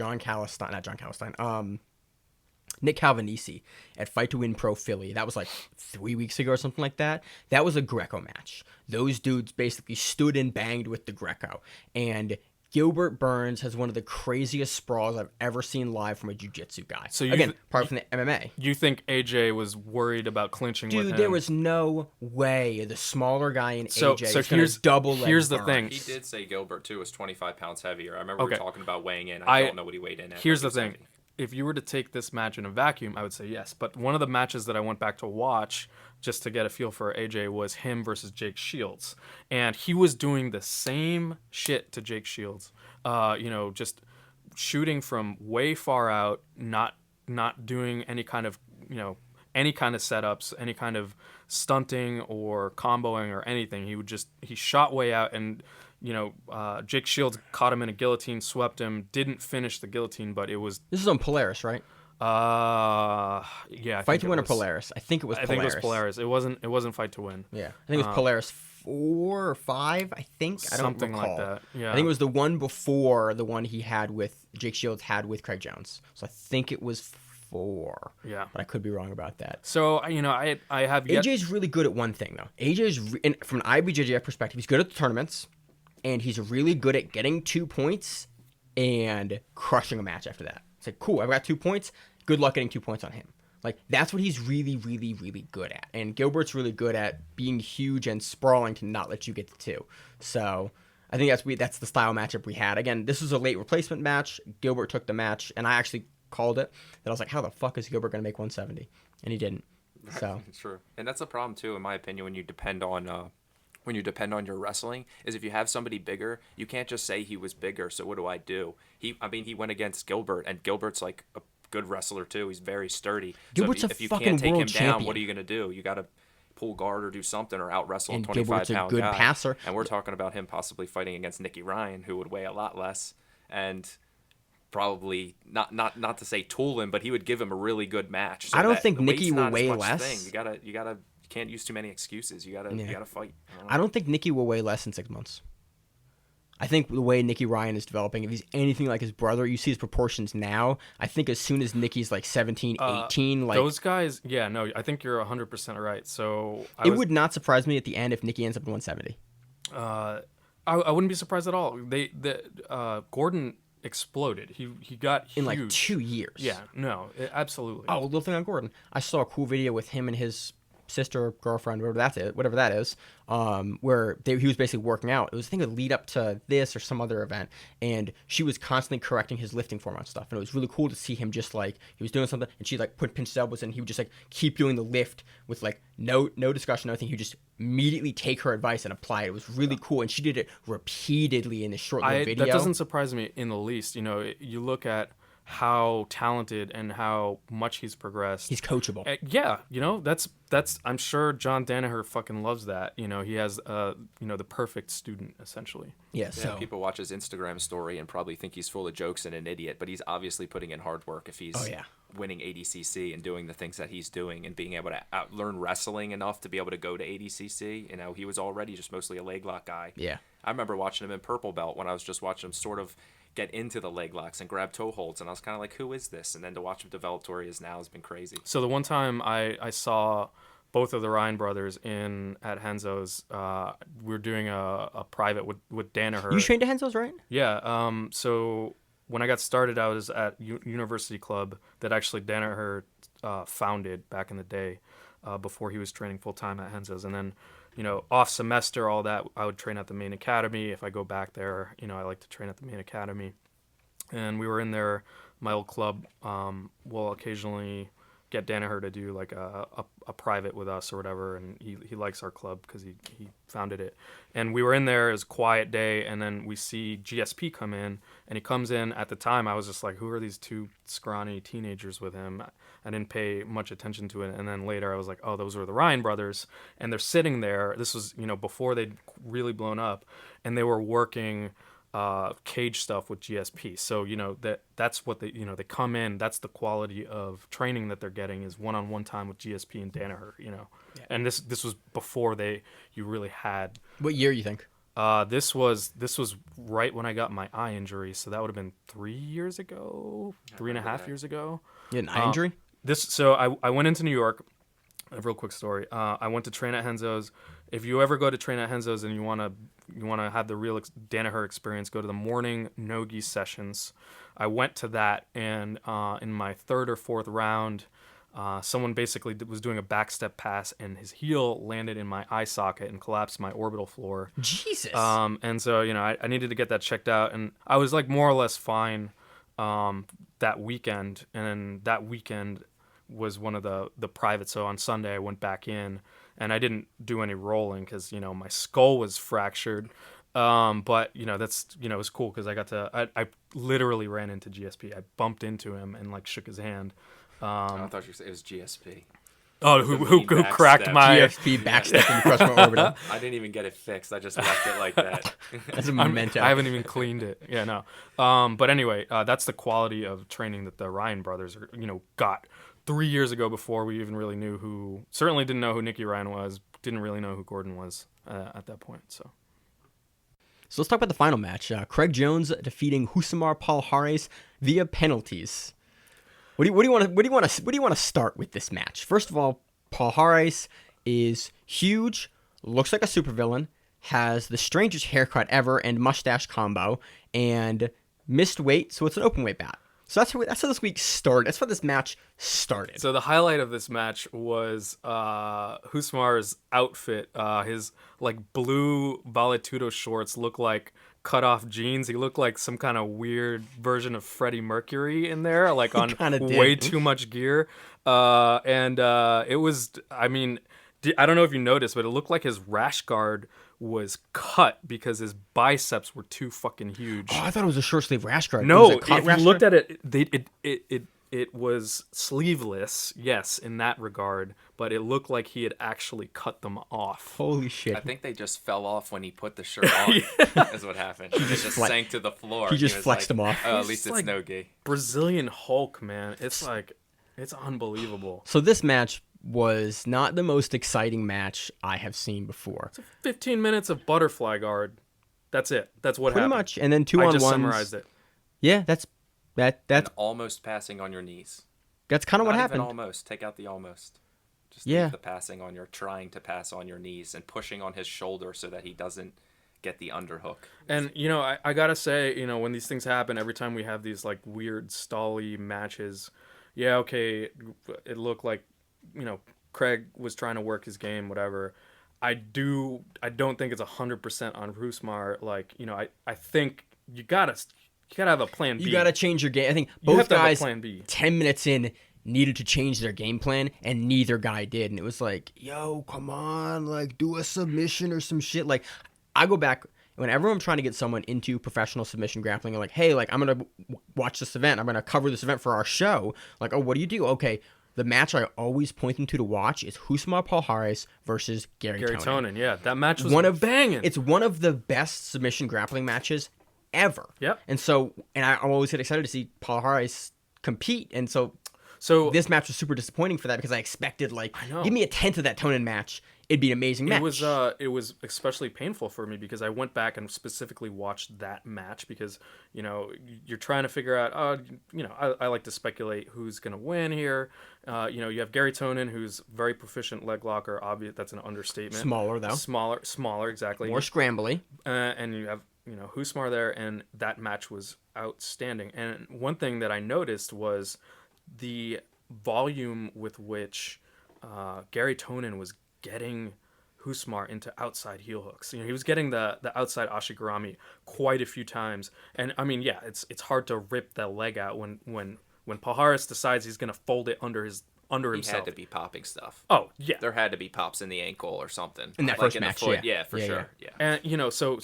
Nick Calvinisi at Fight to Win Pro Philly, that was like 3 weeks ago or something like that. That was a Greco match. Those dudes basically stood and banged with the Greco. And Gilbert Burns has one of the craziest sprawls I've ever seen live from a jiu-jitsu guy. So apart from the MMA. You think AJ was worried about clinching with him? Dude, there was no way the smaller guy in AJ is going to double leg Here's the Burns. thing. He did say Gilbert, too, was 25 pounds heavier. I remember we were talking about weighing in. I don't know what he weighed in at. Here's the thing. If you were to take this match in a vacuum, I would say yes. But one of the matches that I went back to watch just to get a feel for AJ was him versus Jake Shields. And he was doing the same shit to Jake Shields. Just shooting from way far out, not doing any kind of setups, any kind of stunting or comboing or anything. He shot way out, and Jake Shields caught him in a guillotine, swept him, didn't finish the guillotine, but it was... This is on Polaris, right? Yeah. Fight to Win or Polaris? I think it was Polaris. I think it was Polaris. It wasn't Fight to Win. Yeah. I think it was Polaris 4 or 5, I think. I don't Something recall. like that. Yeah. I think it was the one before the one Jake Shields had with Craig Jones. So I think it was 4. Yeah. But I could be wrong about that. So, I have yet... AJ's really good at one thing, though. From an IBJJF perspective, he's good at the tournaments, and he's really good at getting 2 points and crushing a match after that. It's like, cool, I've got 2 points. Good luck getting 2 points on him. Like, that's what he's really, really, really good at. And Gilbert's really good at being huge and sprawling to not let you get to 2. So I think that's the style matchup we had. Again, this was a late replacement match. Gilbert took the match, and I actually called it. And I was like, how the fuck is Gilbert going to make 170? And he didn't. So It's true. And that's a problem, too, in my opinion, when you depend on your wrestling, is if you have somebody bigger, you can't just say he was bigger, so what do I do? He went against Gilbert, and Gilbert's like a good wrestler too. He's very sturdy. Gilbert's so a if you fucking can't take him world down, champion. what are you going to do? You got to pull guard or do something or out wrestle a And 25 Gilbert's a pound good guy. passer. And we're talking about him possibly fighting against Nicky Ryan, who would weigh a lot less and probably not to say tool him, but he would give him a really good match. So I don't think Nicky will weigh You less. You can't use too many excuses. You gotta fight. I don't think Nicky will weigh less than 6 months. I think the way Nicky Ryan is developing, if he's anything like his brother, you see his proportions now. I think as soon as Nicky's like 17, 18, like... Those guys, yeah, no, I think you're 100% right. So it would not surprise me at the end if Nicky ends up in 170. I wouldn't be surprised at all. Gordon exploded. He got huge. In like 2 years. Yeah, no, absolutely. Oh, a little thing on Gordon. I saw a cool video with him and his sister, girlfriend, whatever that is, where he was basically working out. It was, I think, a lead up to this or some other event, and she was constantly correcting his lifting form on stuff, and it was really cool to see him just like he was doing something, and she like pinch his elbows, and he would just like keep doing the lift with like no discussion, nothing. He would just immediately take her advice and apply it. It was really cool, and she did it repeatedly in this short little video. That doesn't surprise me in the least. You look at how talented and how much he's progressed. He's coachable. Yeah, that's I'm sure John Danaher fucking loves that. He has the perfect student essentially. Yeah, so people watch his Instagram story and probably think he's full of jokes and an idiot, but he's obviously putting in hard work if he's winning ADCC and doing the things that he's doing and being able to learn wrestling enough to be able to go to ADCC. He was already just mostly a leg lock guy. Yeah. I remember watching him in Purple Belt when I was just watching him sort of get into the leg locks and grab toe holds, and I was kind of like, who is this? And then to watch him develop to where he is now has been crazy. So the one time I saw both of the Ryan brothers at Henzo's, we were doing a private with Danaher. You trained at Henzo's, right? Yeah. So when I got started, I was at University Club that actually Danaher founded back in the day, before he was training full time at Henzo's, and then off semester, all that, I would train at the main academy. If I go back there, I like to train at the main academy. And we were in there, my old club will occasionally get Danaher to do like a private with us or whatever, and he likes our club because he founded it. And we were in there, it was a quiet day, and then we see GSP come in, and he comes in. At the time I was just like, who are these two scrawny teenagers with him? I didn't pay much attention to it, and then later I was like, oh, those were the Ryan brothers, and they're sitting there. This was, before they'd really blown up, and they were working cage stuff with GSP. So that's what they come in. That's the quality of training that they're getting, is one-on-one time with GSP and Danaher. Yeah. And this was before you really had. What year you think? This was right when I got my eye injury, so that would have been 3 years ago, 3.5 years ago. You had an eye injury? So I went into New York. A real quick story. I went to train at Henzo's. If you ever go to train at Henzo's and you want to have the real Danaher experience, go to the morning no-gi sessions. I went to that, and in my third or fourth round, someone basically was doing a backstep pass, and his heel landed in my eye socket and collapsed my orbital floor. Jesus. And so I needed to get that checked out, and I was like more or less fine that weekend, and that weekend was one of the private. So on Sunday I went back in, and I didn't do any rolling because my skull was fractured. But that's it was cool because I literally ran into GSP. I bumped into him and like shook his hand. I thought you said it was GSP. Oh, who cracked my GSP backstep and crushed my orbital. I didn't even get it fixed. I just left it like that. That's a memento. I haven't even cleaned it. Yeah, no. But anyway, that's the quality of training that the Ryan brothers got 3 years ago, before we even really certainly didn't know who Nicky Ryan was, didn't really know who Gordon was at that point. So let's talk about the final match. Craig Jones defeating Rousimar Palhares via penalties. What do you want to start with this match? First of all, Palhares is huge, looks like a supervillain, has the strangest haircut ever and mustache combo, and missed weight, so it's an open weight bout. So that's how this week started. That's how this match started. So the highlight of this match was Rousimar's outfit. His like blue Valetudo shorts look like cut off jeans. He looked like some kind of weird version of Freddie Mercury in there, like on way too much gear. And it was, I mean, I don't know if you noticed, but it looked like his rash guard was cut because his biceps were too fucking huge. Oh, I thought it was a short sleeve rash guard. No, if you looked at it, it was sleeveless, yes, in that regard, but it looked like he had actually cut them off. Holy shit. I think they just fell off when he put the shirt on, is what happened. He just sank to the floor. He just flexed them off. Oh, at least it's no-gi. Brazilian Hulk, man. It's unbelievable. So this match was not the most exciting match I have seen before. It's 15 minutes of butterfly guard. That's it. That's what happened. Pretty much. And then 2-on-1s. I just summarized it. Yeah, that's And almost passing on your knees. That's kind of what Not happened. even almost. Take out the almost. Just leave the passing on your, trying to pass on your knees and pushing on his shoulder so that he doesn't get the underhook. And, I got to say, when these things happen, every time we have these, like, weird, stally matches, yeah, okay, it looked like, Craig was trying to work his game, whatever. I don't think it's 100% on Rousimar. Like, I think you gotta have a plan B. You gotta change your game. I think both guys, plan B. 10 minutes in, needed to change their game plan, and neither guy did. And it was like, yo, come on, like, do a submission or some shit. Like, I go back, whenever I'm trying to get someone into professional submission grappling, I'm like, hey, like, I'm gonna watch this event. I'm gonna cover this event for our show. Like, oh, what do you do? Okay. The match I always point them to watch is Rousimar Palhares versus Gary Tonin. Yeah, that match was banging. It's one of the best submission grappling matches ever. Yep. And I always get excited to see Palhares compete. And so this match was super disappointing for that because I expected, like, give me a tenth of that Tonin match. It'd be an amazing match. It was especially painful for me because I went back and specifically watched that match because, you're trying to figure out, I like to speculate who's going to win here. You have Gary Tonin, who's very proficient leg locker. Obvious, that's an understatement. Smaller, though. Smaller, exactly. More scrambly. And you have, Rousimar there, and that match was outstanding. And one thing that I noticed was the volume with which Gary Tonin was getting Rousimar into outside heel hooks. He was getting the outside ashigarami quite a few times. And I mean, yeah, it's hard to rip that leg out when when Palhares decides he's gonna fold it under He himself. had to be popping stuff. Oh yeah. There had to be pops in the ankle or something. In that Like first in the match, foot. yeah. For Yeah, sure. Yeah. And you know, so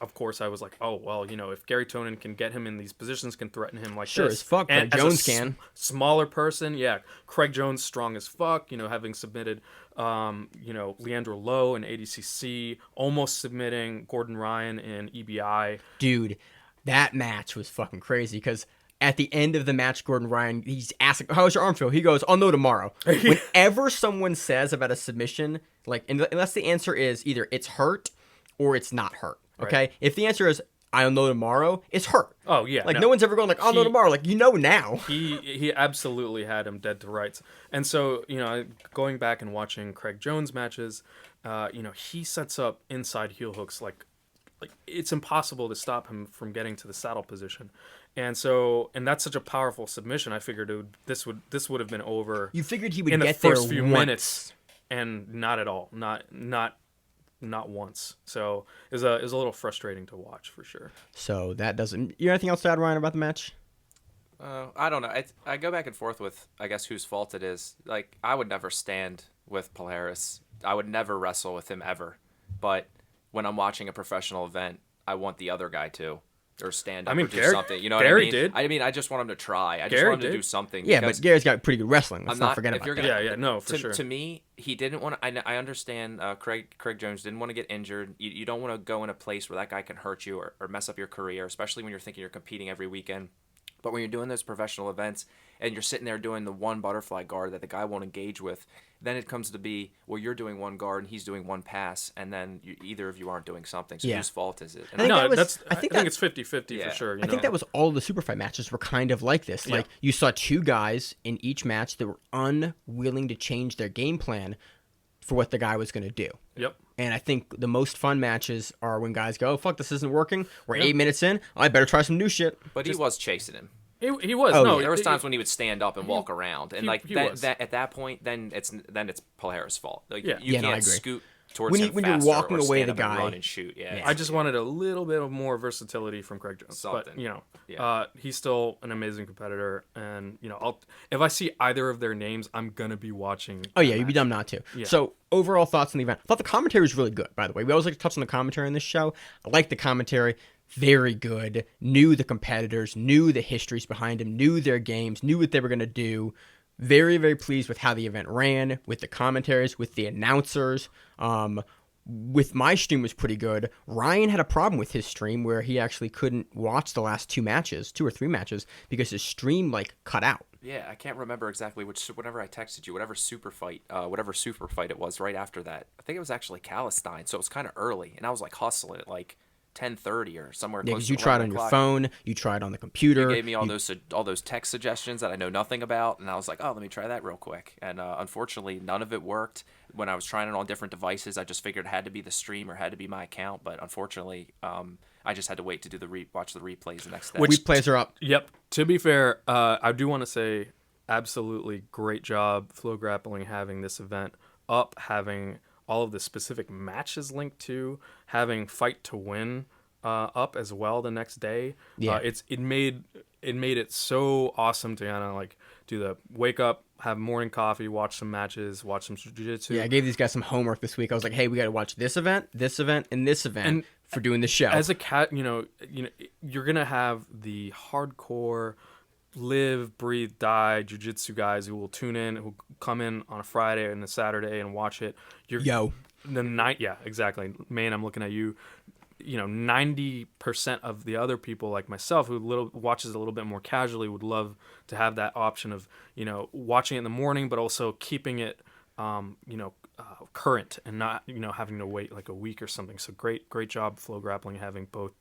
of course I was like, oh well, you know, if Gary Tonin can get him in these positions, can threaten him like Sure this, as fuck, and Craig as a Jones can. smaller person, yeah, Craig Jones strong as fuck, you know, having submitted, you know, Leandro Lowe in ADCC, almost submitting Gordon Ryan in EBI. Dude, that match was fucking crazy because at the end of the match, Gordon Ryan, he's asking, how's your arm feel? He goes, I'll know tomorrow. Whenever someone says about a submission, like, unless the answer is either it's hurt or it's not hurt, okay? Right. If the answer is, I'll know tomorrow, it's hurt. Oh yeah, Like, no one's ever going like, I'll know tomorrow. Like, you know now. He absolutely had him dead to rights. And so, you know, going back and watching Craig Jones matches, you know, he sets up inside heel hooks like it's impossible to stop him from getting to the saddle position. And so, and that's such a powerful submission. I figured this would have been over. You figured he would in the get first there few once. minutes, and not at all. Not once. So it was a little frustrating to watch for sure. So that doesn't. You have anything else to add, Ryan, about the match? I don't know. I go back and forth with, I guess, whose fault it is. Like, I would never stand with Palhares. I would never wrestle with him ever. But when I'm watching a professional event, I want the other guy to, or stand up or do something. You know what I Gary mean? did. I mean, I just want him to try. I just Gary want him to did. do something. Yeah, because but Gary's got pretty good wrestling. Let's I'm not forget if about you're that. gonna, Yeah, no, for sure. To me, he didn't want to. I understand. Craig Jones didn't want to get injured. You don't want to go in a place where that guy can hurt you or mess up your career, especially when you're thinking you're competing every weekend. But when you're doing those professional events and you're sitting there doing the one butterfly guard that the guy won't engage with, then it comes to be, well, you're doing one guard and he's doing one pass, and then either of you aren't doing something. So Yeah. whose fault is it? And I think No, that was- I think it's 50-50 Yeah. for sure. I think that was all the super fight matches were kind of like this. Like, you saw two guys in each match that were unwilling to change their game plan for what the guy was going to do. Yep. And I think the most fun matches are when guys go, oh, fuck, this isn't working. We're 8 minutes in. I better try some new shit. But he was chasing him. He was. Oh, no, yeah. There was times when he would stand up and walk around, and he- like he that, was. that at that point, then it's Palhares' fault. Like Yeah. you Yeah, no, I can't agree. scoot towards When him you're faster walking or away stand the up and guy- run and shoot. Yeah, Yeah. I just wanted a little bit of more versatility from Craig Jones. Something. But, you know, Yeah. he's still an amazing competitor. And, you know, if I see either of their names, I'm going to be watching. Oh, yeah, you'd be dumb not to. Yeah. So, overall thoughts on the event. I thought the commentary was really good, by the way. We always like to touch on the commentary on this show. I like the commentary. Very good. Knew the competitors, knew the histories behind them, knew their games, knew what they were going to do. Very, very pleased with how the event ran, with the commentaries, with the announcers. With my stream was pretty good. Ryan had a problem with his stream where he actually couldn't watch the last 2 or 3 matches, because his stream, like, cut out. Yeah, I can't remember exactly whenever I texted you, whatever super fight it was right after that. I think it was actually Calestines, so it was kind of early, and I was like hustling at like 10:30 or somewhere. Yeah, close because to you tried 11 on your o'clock. phone, you tried on the computer. You gave me all those text suggestions that I know nothing about, and I was like, oh, let me try that real quick. And unfortunately, none of it worked. When I was trying it on different devices, I just figured it had to be the stream or had to be my account. But unfortunately, I just had to wait to do watch the replays the next day. Replays are up. Yep. To be fair, I do want to say absolutely great job, Flow Grappling, having this event up, having all of the specific matches linked to, having Fight to Win up as well the next day. Yeah. It made it so awesome to kind of like do the wake up, have morning coffee, watch some matches, watch some jiu-jitsu. Yeah, I gave these guys some homework this week. I was like, hey, we got to watch this event, and this event And for doing the show. As a cat, you know, you're gonna have the hardcore, live, breathe, die jiu-jitsu guys who will tune in, who come in on a Friday and a Saturday and watch it. Yeah, exactly. Man, I'm looking at you. You know, 90% of the other people like myself who watches it a little bit more casually would love to have that option of, you know, watching it in the morning, but also keeping it, current and not, you know, having to wait like a week or something. So great job, Flow Grappling, having both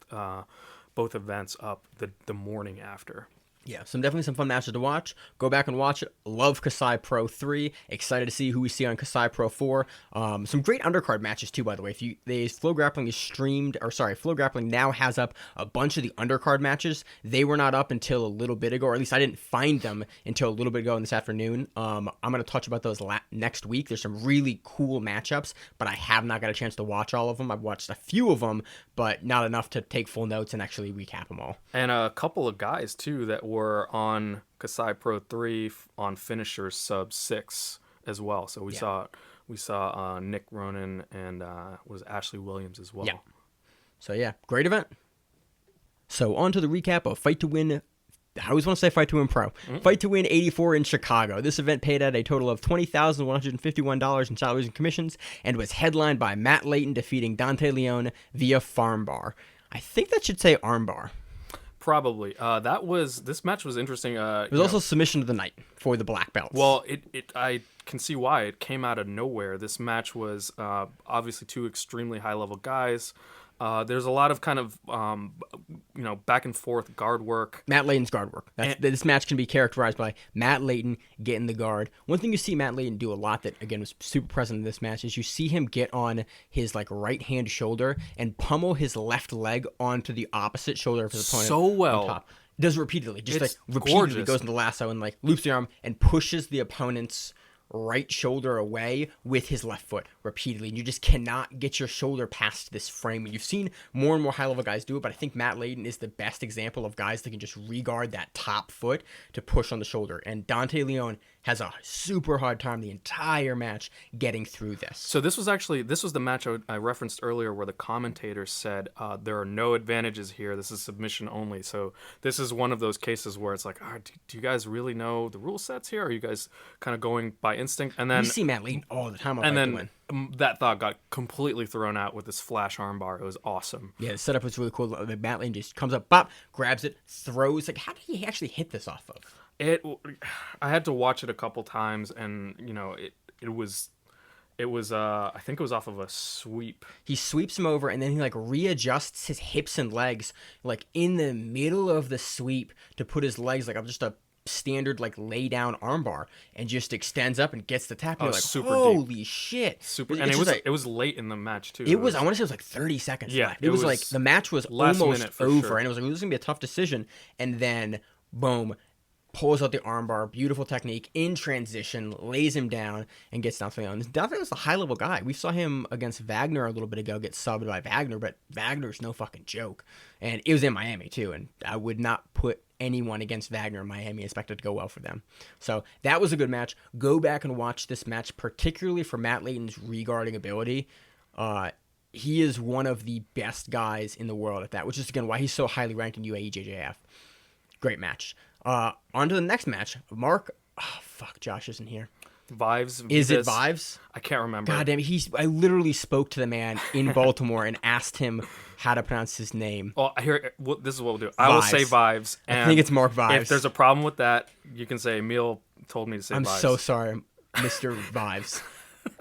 events up the morning after. Yeah, definitely some fun matches to watch. Go back and watch it. Love Kasai Pro 3. Excited to see who we see on Kasai Pro 4. Some great undercard matches too, by the way. Flow Grappling is Flow Grappling now has up a bunch of the undercard matches. They were not up until a little bit ago, or at least I didn't find them until a little bit ago this afternoon. I'm going to touch about those next week. There's some really cool matchups, but I have not got a chance to watch all of them. I've watched a few of them, but not enough to take full notes and actually recap them all. And a couple of guys too that were on Kasai Pro 3 on finishers sub 6 as well. So we saw Nick Ronan and was Ashley Williams as well. Yeah. So yeah, great event. So on to the recap of Fight to Win. I always want to say Fight to Win Pro. Fight to Win 84 in Chicago. This event paid out a total of $20,151 in salaries and commissions and was headlined by Matt Leighton defeating Dante Leon via farmbar. I think that should say armbar. Probably. This match was interesting. It was also submission of the night for the black belts. Well, I can see why. It came out of nowhere. This match was obviously two extremely high-level guys. There's a lot of kind of, back and forth guard work. Matt Leighton's guard work. This match can be characterized by Matt Leighton getting the guard. One thing you see Matt Leighton do a lot that, again, was super present in this match is you see him get on his right-hand shoulder and pummel his left leg onto the opposite shoulder of his opponent. So well. On top. Does it repeatedly. Just repeatedly gorgeous. Goes into lasso and loops the arm and pushes the opponent's right shoulder away with his left foot repeatedly, and you just cannot get your shoulder past this frame. And you've seen more and more high-level guys do it, but I think Matt Leighton is the best example of guys that can just regard that top foot to push on the shoulder. And Dante Leon has a super hard time the entire match getting through this. So this was the match I referenced earlier where the commentator said there are no advantages here. This is submission only. So this is one of those cases where it's like, do you guys really know the rule sets here? Or are you guys kind of going by instinct? And then you see Matt Leighton all the time on and Fight to then Win. That thought got completely thrown out with this flash armbar. It was awesome. Yeah, the setup was really cool. Matt Leighton just comes up, bop, grabs it, throws. How did he actually hit this off of? I had to watch it a couple times, and it was I think it was off of a sweep. He sweeps him over, and then he readjusts his hips and legs in the middle of the sweep to put his legs up just a standard lay down armbar, and just extends up and gets the tap. And you're super holy deep. Shit! Super, and it was late in the match too. I want to say it was 30 seconds left. It was the match was almost over, sure. and it was this is gonna be a tough decision, and then boom. Pulls out the armbar, beautiful technique, in transition, lays him down, and gets Dante on. Dante was a high-level guy. We saw him against Vagner a little bit ago get subbed by Vagner, but Wagner's no fucking joke. And it was in Miami, too, and I would not put anyone against Wagner in Miami. I expect it to go well for them. So that was a good match. Go back and watch this match, particularly for Matt Leighton's regarding ability. He is one of the best guys in the world at that, which is, again, why he's so highly ranked in UAE JJF. Great match. On to the next match. Mark, Josh isn't here. Vives. Is it Vives? I can't remember. God damn it. I literally spoke to the man in Baltimore and asked him how to pronounce his name. Oh, this is what we'll do. I will say Vives. I think it's Mark Vives. If there's a problem with that, you can say Emil told me to say Vives. I'm so sorry, Mr. Vives.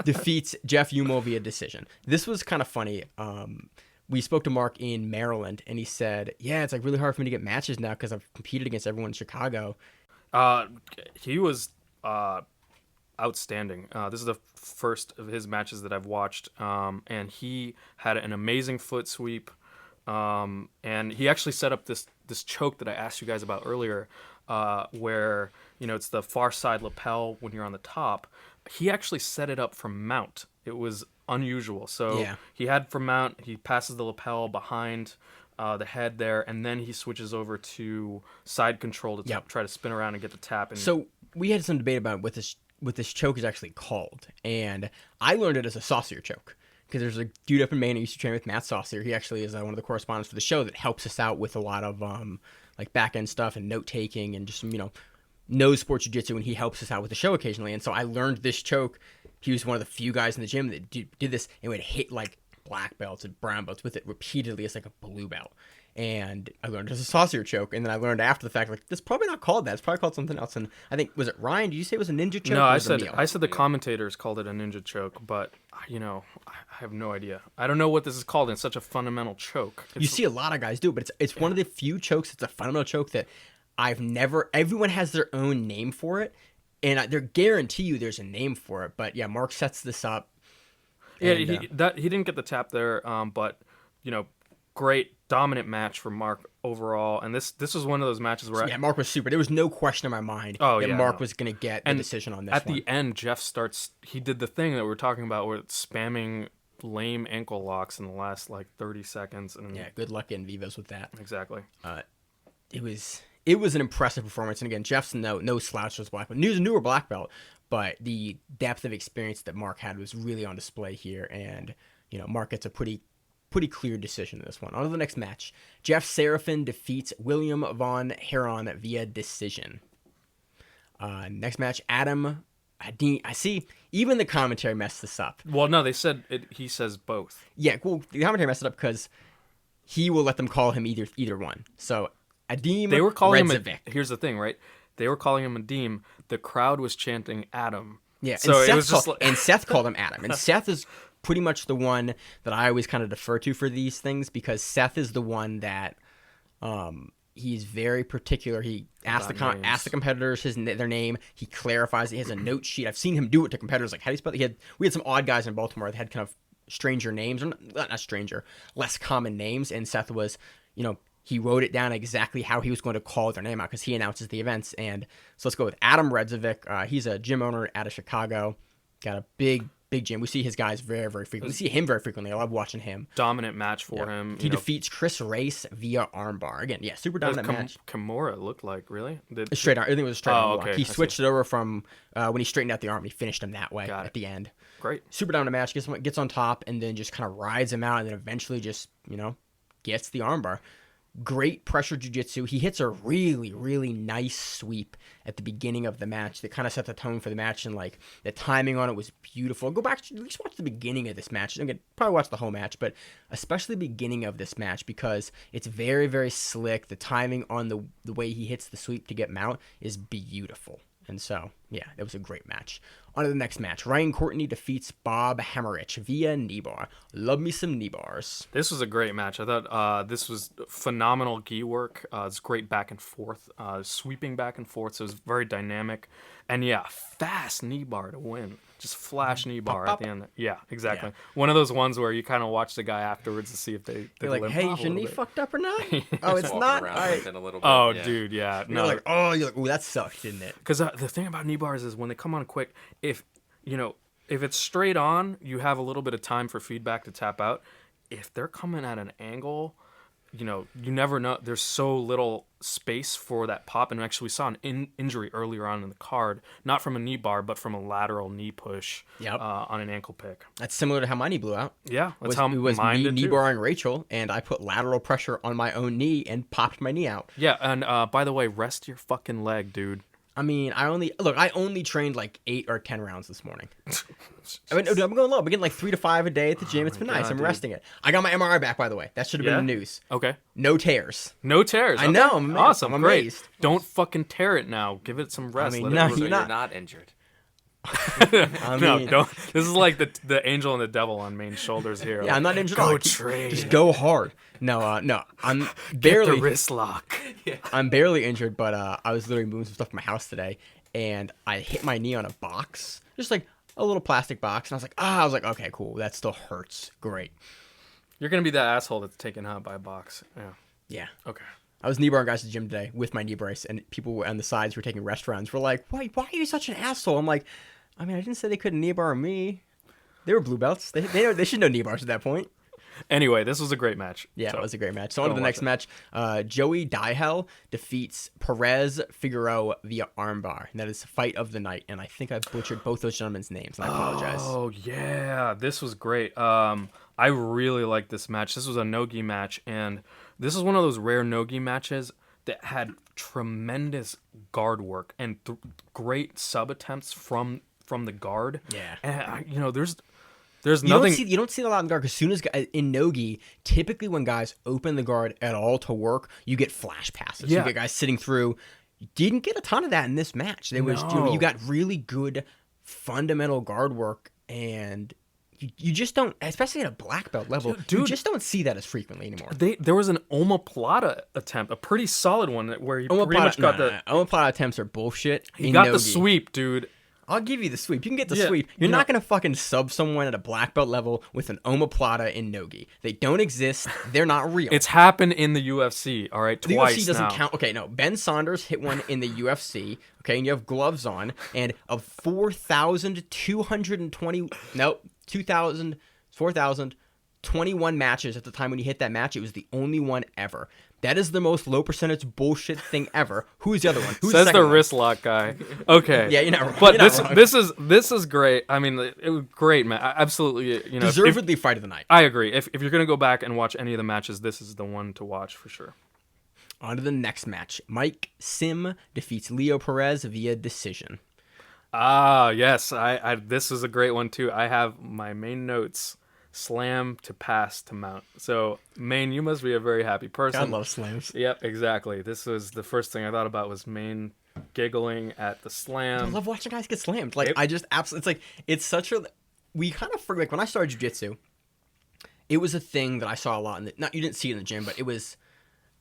Defeats Jeff Umel via decision. This was kind of funny. We spoke to Mark in Maryland, and he said, yeah, it's really hard for me to get matches now because I've competed against everyone in Chicago. He was outstanding. This is the first of his matches that I've watched, and he had an amazing foot sweep, and he actually set up this choke that I asked you guys about earlier, where it's the far side lapel when you're on the top. He actually set it up from mount. It was unusual. So he had from mount, he passes the lapel behind the head there, and then he switches over to side control to try to spin around and get the tap. And so we had some debate about what this choke is actually called, and I learned it as a saucier choke. Because there's a dude up in Maine who used to train with Matt Saucier. He actually is one of the correspondents for the show that helps us out with a lot of back end stuff and note taking and just some knows sports jiu-jitsu, and he helps us out with the show occasionally. And so I learned this choke. He was one of the few guys in the gym that did this and would hit black belts and brown belts with it repeatedly as a blue belt. And I learned it as a saucier choke, and then I learned after the fact this is probably not called that. It's probably called something else. And I think, was it Ryan? Did you say it was a ninja choke? No, I said the commentators called it a ninja choke, but I have no idea. I don't know what this is called. It's such a fundamental choke. You see a lot of guys do it, but it's one of the few chokes that's a fundamental choke that I've never. Everyone has their own name for it, and they guarantee you there's a name for it. But yeah, Mark sets this up. Yeah, he didn't get the tap there, but great dominant match for Mark overall. And this was one of those matches where Mark was super. There was no question in my mind that Mark was going to get the decision on this. At the end, Jeff he did the thing that we were talking about, where it's spamming lame ankle locks in the last 30 seconds. And yeah, good luck in Vivos with that. Exactly. it was an impressive performance. And again, Jeff's no slouch as black belt. He's a newer black belt, but the depth of experience that Mark had was really on display here. And, Mark gets a pretty clear decision in this one. On to the next match. Jeff Serafin defeats William Von Heron via decision. Next match, Adam... I see. Even the commentary messed this up. Well, no, they said he says both. Yeah, well, the commentary messed it up because he will let them call him either one. So, Adim They were calling Redzovic. him. Here's the thing, right? They were calling him Adim. The crowd was chanting Adam. Yeah, so and it was just and Seth called him Adam. And Seth is pretty much the one that I always kind of defer to for these things because Seth is the one that he's very particular. He asks the competitors their name. He clarifies. He has a note sheet. I've seen him do it to competitors. Like, how do you spell it? We had some odd guys in Baltimore that had kind of stranger names, or not stranger, less common names. And Seth was, he wrote it down exactly how he was going to call their name out because he announces the events. And so let's go with Adam Redzovic. He's a gym owner out of Chicago. Got a big gym. We see his guys very, very frequently. We see him very frequently. I love watching him. Dominant match for him. He defeats Chris Race via armbar. Again, super dominant match. Kimura looked like, really? Straight arm. I think it was a straight arm. Okay. He switched it over from when he straightened out the arm. He finished him that way at the end. Great. Super dominant match. Gets on top and then just kind of rides him out and then eventually just, gets the armbar. Great pressure jiu-jitsu. He hits a really, really nice sweep at the beginning of the match that kind of set the tone for the match, and like the timing on it was beautiful. Go back, at least watch the beginning of this match. Again, probably watch the whole match, but especially the beginning of this match because it's very, very slick. The timing on the way he hits the sweep to get mount is beautiful. And so, yeah, it was a great match. On to the next match. Ryan Courtney defeats Bob Hammerich via knee bar. Love me some knee bars. This was a great match. I thought this was phenomenal gi work. It's great back and forth, sweeping back and forth. So it was very dynamic. And yeah, fast knee bar to win. Just flash knee bar at the end. Yeah, exactly. Yeah. One of those ones where you kind of watch the guy afterwards to see if they're like, hey, is your knee fucked up or not? Oh, it's not. Oh, yeah. Dude, yeah. No. You're like, oh, that sucked, didn't it? Because the thing about knee bars is when they come on quick, if it's straight on, you have a little bit of time for feedback to tap out. If they're coming at an angle, you never know. There's so little space for that pop. And actually, we saw an injury earlier on in the card, not from a knee bar, but from a lateral knee push on an ankle pick. That's similar to how my knee blew out. Yeah, it was me knee barring Rachel, and I put lateral pressure on my own knee and popped my knee out. Yeah, and by the way, rest your fucking leg, dude. I mean, I only trained like 8 or 10 rounds this morning. I mean, I'm going low. I'm getting like 3 to 5 a day at the gym. It's been nice. I'm resting it. I got my MRI back, by the way. That should have been the news. Okay. No tears. No tears. I know. I'm awesome. I'm great. amazed. Don't fucking tear it now. Give it some rest. I mean, you're not injured. Don't. This is like the angel and the devil on Maine's shoulders here. Yeah, I'm not injured. Go train. Just go hard. No. I'm barely. Get the wrist lock. Yeah. I'm barely injured, but I was literally moving some stuff in my house today, and I hit my knee on a box, just like a little plastic box, and I was like, okay, cool. That still hurts. Great. You're gonna be that asshole that's taken out by a box. Yeah. Yeah. Okay. I was knee barring guys at the gym today with my knee brace, and people on the sides who were taking rest rounds were like, why are you such an asshole? I'm like, I mean, I didn't say they couldn't knee bar me. They were blue belts. They should know knee bars at that point. Anyway, this was a great match. Yeah, it was a great match. So on to the next match. Joey Dihel defeats Perez Figueroa via armbar. And that is fight of the night. And I think I butchered both those gentlemen's names, and I apologize. Oh, yeah. This was great. I really liked this match. This was a no-gi match, and this is one of those rare no-gi matches that had tremendous guard work and great sub-attempts from the guard. Yeah. And, there's nothing. You don't see a lot in the guard because as soon as in no-gi, typically when guys open the guard at all to work, you get flash passes. Yeah. You get guys sitting through. You didn't get a ton of that in this match. You got really good fundamental guard work, and you just don't, especially at a black belt level, you just don't see that as frequently anymore. There was an omoplata attempt, a pretty solid one where he pretty much got the omoplata attempts are bullshit. He got the sweep, dude. I'll give you the sweep. You can get the sweep. You're not going to fucking sub someone at a black belt level with an omoplata in no-gi. They don't exist. They're not real. It's happened in the UFC, all right, twice The UFC doesn't now. count. Okay, no. Ben Saunders hit one in the UFC, okay, and you have gloves on, and of 4,220... Nope, 4,000... 21 matches at the time when he hit that match. It was the only one ever. That is the most low percentage bullshit thing ever. Who's the other one? Who's Says second the one? wrong guy. Okay. Yeah, you're not wrong. But You're not wrong. this is great. I mean, it was great, man. Absolutely, Deservedly fight of the night. I agree. If you're gonna go back and watch any of the matches, this is the one to watch for sure. On to the next match. Mike Sim defeats Leo Perez via decision. Ah, yes. I this is a great one too. I have my main notes. Slam to pass to mount. So, Maine, you must be a very happy person. I love slams. Yep, exactly. This was the first thing I thought about was Maine giggling at the slam. I love watching guys get slammed. Like, I just absolutely, it's like, it's such a, we kind of forget, like, when I started jiu-jitsu, it was a thing that I saw a lot in the, not, you didn't see it in the gym, but it was,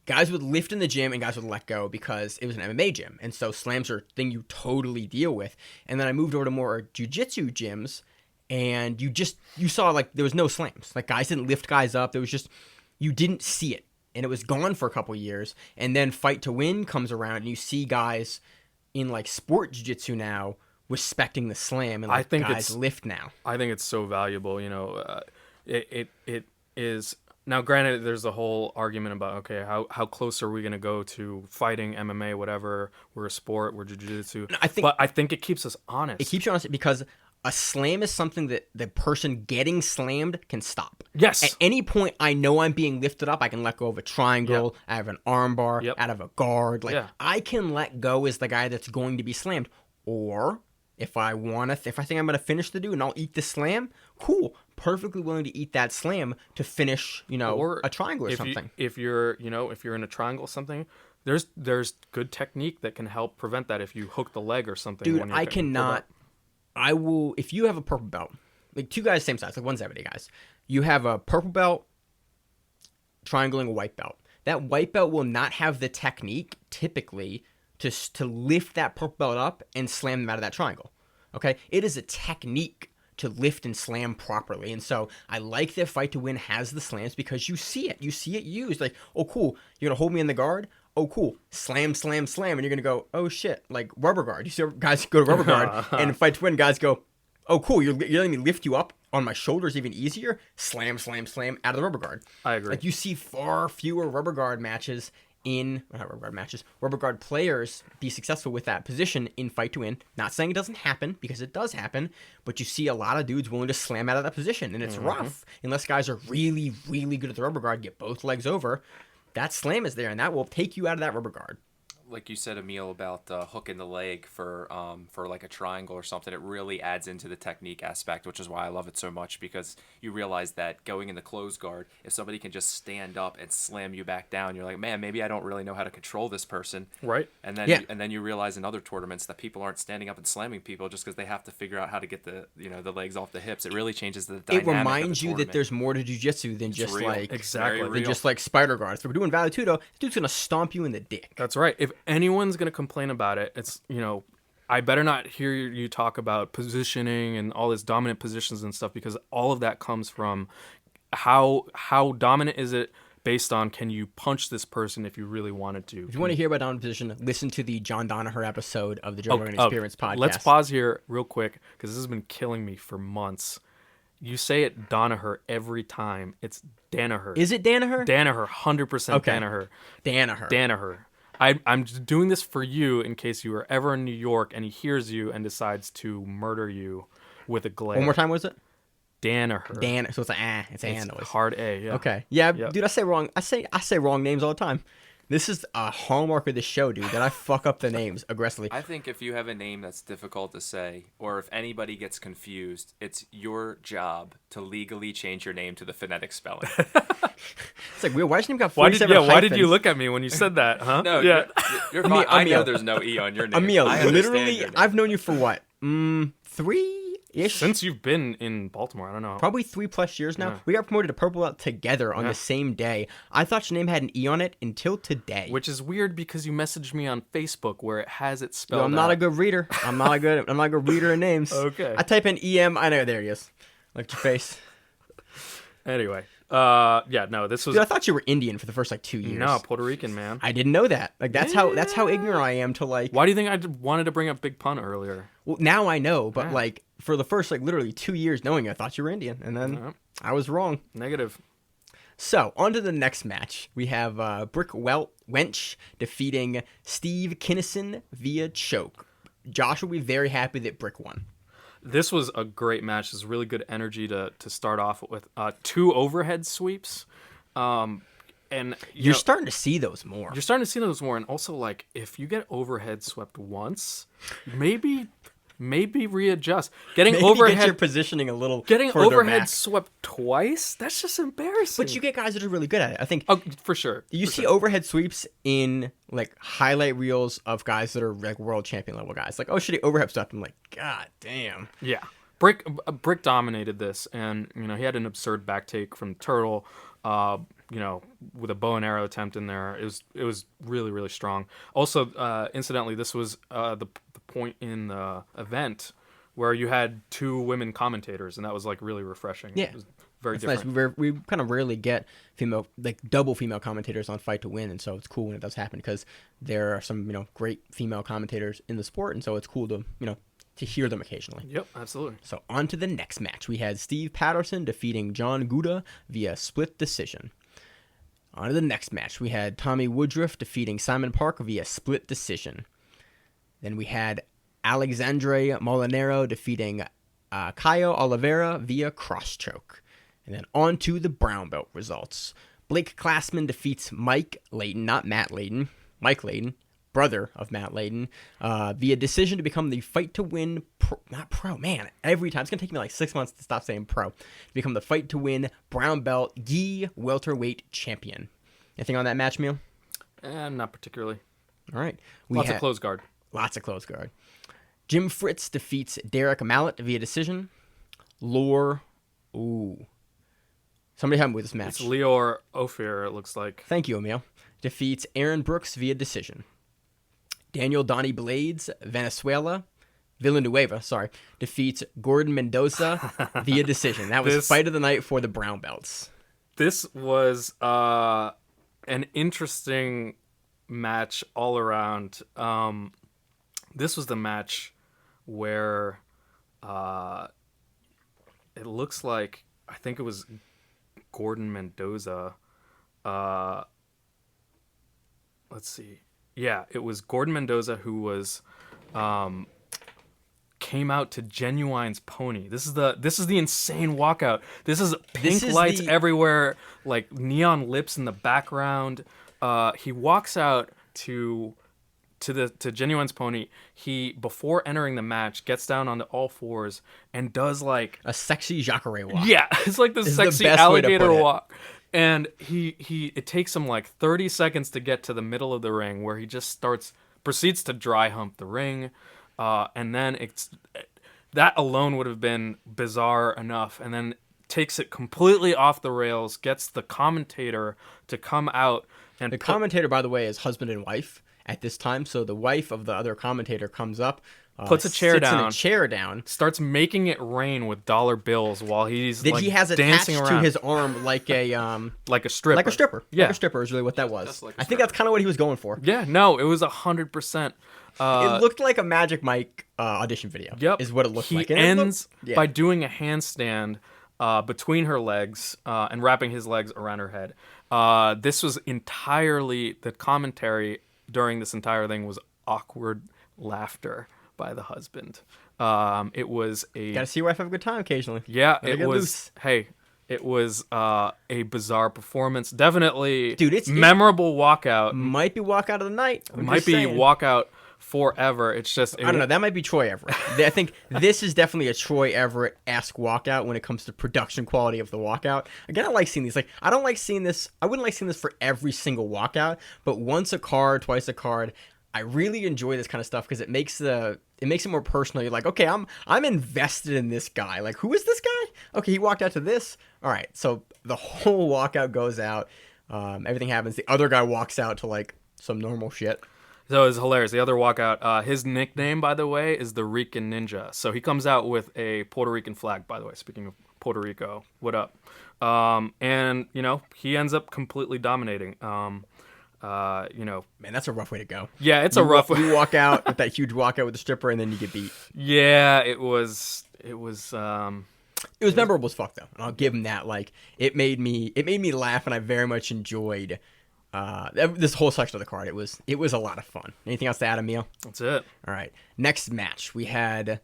guys would lift in the gym and guys would let go because it was an MMA gym. And so slams are a thing you totally deal with. And then I moved over to more jiu-jitsu gyms, and you saw, like, there was no slams. Like, guys didn't lift guys up. There was just, you didn't see it. And it was gone for a couple years. And then Fight to Win comes around, and you see guys in, like, sport jiu-jitsu now respecting the slam, and, like, guys lift now. I think it's so valuable, it is. Now, granted, there's a whole argument about, okay, how close are we going to go to fighting, MMA, whatever. We're a sport, we're jiu-jitsu. But I think it keeps us honest. It keeps you honest because a slam is something that the person getting slammed can stop. Yes. At any point, I know I'm being lifted up. I can let go of a triangle, out of an arm bar, out of a guard. Like, I can let go as the guy that's going to be slammed. Or if I think I'm going to finish the dude and I'll eat the slam, cool. Perfectly willing to eat that slam to finish, or a triangle or something. If you're in a triangle or something, there's good technique that can help prevent that if you hook the leg or something. Dude, when you're I cannot. I will, if you have a purple belt, like two guys same size, like 170 guys, you have a purple belt triangling a white belt. That white belt will not have the technique typically to lift that purple belt up and slam them out of that triangle. Okay, it is a technique to lift and slam properly, and so I like that Fight to Win has the slams because you see it used. Like, oh cool, you're gonna hold me in the guard. Oh, cool. Slam, slam, slam. And you're going to go, oh, shit. Like rubber guard. You see guys go to rubber guard and Fight to Win. Guys go, oh, cool. You're letting me lift you up on my shoulders even easier. Slam, slam, slam out of the rubber guard. I agree. Like, you see far fewer rubber guard players be successful with that position in Fight to Win. Not saying it doesn't happen, because it does happen, but you see a lot of dudes willing to slam out of that position, and it's rough. Unless guys are really, really good at the rubber guard, get both legs over, that slam is there, and that will take you out of that rubber guard. Like you said, Emil, about hooking the leg for like a triangle or something, it really adds into the technique aspect, which is why I love it so much, because you realize that going in the closed guard, if somebody can just stand up and slam you back down, you're like, man, maybe I don't really know how to control this person. Right. And then you realize in other tournaments that people aren't standing up and slamming people just because they have to figure out how to get the legs off the hips. It really changes the dynamic. It reminds of the you that there's more to jiu-jitsu than just real. like Exactly. than just like spider guards. If we're doing Vale Tudo, this dude's gonna stomp you in the dick. That's right. If anyone's going to complain about it, it's, I better not hear you talk about positioning and all this dominant positions and stuff, because all of that comes from how dominant is it based on, can you punch this person if you really wanted to. If you want to hear about dominant position, listen to the John Danaher episode of the Joe Rogan Experience podcast. Let's pause here real quick, because this has been killing me for months. You say it Danaher every time. It's Danaher. Is it Danaher? Danaher, 100% okay. Danaher. Danaher. I'm just doing this for you in case you were ever in New York and he hears you and decides to murder you with a glare. One more time, was it? Danaher. So it's it's a noise. Hard A. Yeah. Okay. Yeah, yep. Dude, I say wrong. I say wrong names all the time. This is a hallmark of the show, dude, that I fuck up the names aggressively. I think if you have a name that's difficult to say, or if anybody gets confused, it's your job to legally change your name to the phonetic spelling. It's like, why does your name got 47 hyphens? Why did you look at me when you said that, huh? No, yeah. you're fine. I know there's no E on your name. Emil, literally, I've known you for what? 3-ish? Since you've been in Baltimore, I don't know. Probably 3+ years now. Yeah. We got promoted to purple belt together on the same day. I thought your name had an E on it until today. Which is weird, because you messaged me on Facebook where it has it spelled out. I'm not a good reader. I'm not a good reader of names. Okay. I type in EM, I know, there he is. Look at your face. Anyway. This was. Dude, I thought you were Indian for the first 2 years. No, Puerto Rican, man. I didn't know that. Like, that's how ignorant I am to like. Why do you think I wanted to bring up Big Pun earlier? Well, now I know, but for the first literally 2 years knowing you, I thought you were Indian, and then I was wrong. Negative. So, on to the next match. We have Brick Wench defeating Steve Kinnison via choke. Josh will be very happy that Brick won. This was a great match. There's really good energy to start off with. 2 overhead sweeps. And you're starting to see those more. You're starting to see those more. And also, like, if you get overhead swept once, maybe readjust. Getting get your positioning a little Getting further overhead back. swept twice? That's just embarrassing. But you get guys that are really good at it. I think. Oh, for sure. You see overhead sweeps in like highlight reels of guys that are like world champion level guys. Like, oh shit, he overhead swept. I'm like, god damn. Yeah. Brick dominated this, and he had an absurd back take from Turtle. With a bow and arrow attempt in there. It was really, really strong. Also, incidentally, this was the point in the event where you had 2 women commentators, and that was like really refreshing. Yeah. It was very That's different. nice. We kind of rarely get female, like double female commentators on Fight to Win, and so it's cool when it does happen because there are some great female commentators in the sport, and so it's cool to to hear them occasionally. Yep, absolutely. So on to the next match. We had Steve Patterson defeating John Gouda via split decision. On to the next match. We had Tommy Woodruff defeating Simon Park via split decision. Then we had Alexandre Molinero defeating Caio Oliveira via cross choke. And then on to the brown belt results. Blake Glassman defeats Mike Leighton, not Matt Leighton, Mike Leighton, brother of Matt Leighton, via decision to become the Fight to Win every time. It's going to take me like 6 months to stop saying pro. To become the Fight to Win brown belt gi welterweight champion. Anything on that match, Meal? Not particularly. All right. Lots of close guard. Lots of close guard. Jim Fritz defeats Derek Mallet via decision. Somebody help me with this match. It's Leor Ophir, it looks like. Thank you, Emil. Defeats Aaron Brooks via decision. Daniel Donnie Blades, Villanueva, defeats Gordon Mendoza via decision. That was fight of the night for the brown belts. This was an interesting match all around. This was the match where it looks like, I think it was Gordon Mendoza. Let's see. Yeah, it was Gordon Mendoza who was came out to Genuine's pony. This is the insane walkout. This is pink lights everywhere, like neon lips in the background. He walks out to Genuine's pony. He, before entering the match, gets down onto all fours and does like a sexy Jacare walk. Yeah, it's like the sexy alligator walk. And it takes him like 30 seconds to get to the middle of the ring, where he just proceeds to dry hump the ring, and then that alone would have been bizarre enough, and then takes it completely off the rails, gets the commentator to come out, and the commentator, by the way, is husband and wife at this time. So the wife of the other commentator comes up, puts a chair down, starts making it rain with dollar bills while he's he has dancing attached around to his arm like a like a stripper. Yeah, like a stripper is really what that was. I think that's kind of what he was going for. Yeah, no, it was 100%. It looked like a Magic Mike audition video. Yep, is what it looked like. He ends by doing a handstand between her legs and wrapping his legs around her head. This was entirely, the commentary during this entire thing was awkward laughter by the husband. It was gotta see your wife have a good time occasionally. Yeah, it was. Hey, it was a bizarre performance. Definitely, dude, it's memorable walkout. Might be walkout of the night. Might be walkout forever. It's just I don't know. That might be Troy Everett. I think this is definitely a Troy Everett-esque walkout when it comes to production quality of the walkout. Again, I like seeing these. Like, I don't like seeing this. I wouldn't like seeing this for every single walkout, but once a card, twice a card. I really enjoy this kind of stuff because it makes it more personal. You're like, okay, I'm invested in this guy. Like, who is this guy? Okay, he walked out to this. All right, so the whole walkout goes out. Everything happens. The other guy walks out to like some normal shit. So it's hilarious. The other walkout, his nickname, by the way, is the Rican Ninja. So he comes out with a Puerto Rican flag, by the way. Speaking of Puerto Rico, what up? And, he ends up completely dominating. Man, that's a rough way to go. Yeah, it's a rough way. You walk out with that huge walkout with the stripper, and then you get beat. Yeah, it was It was memorable as fuck though, and I'll give him that. Like it made me laugh, and I very much enjoyed this whole section of the card. It was a lot of fun. Anything else to add, Emil? That's it. All right, next match we had.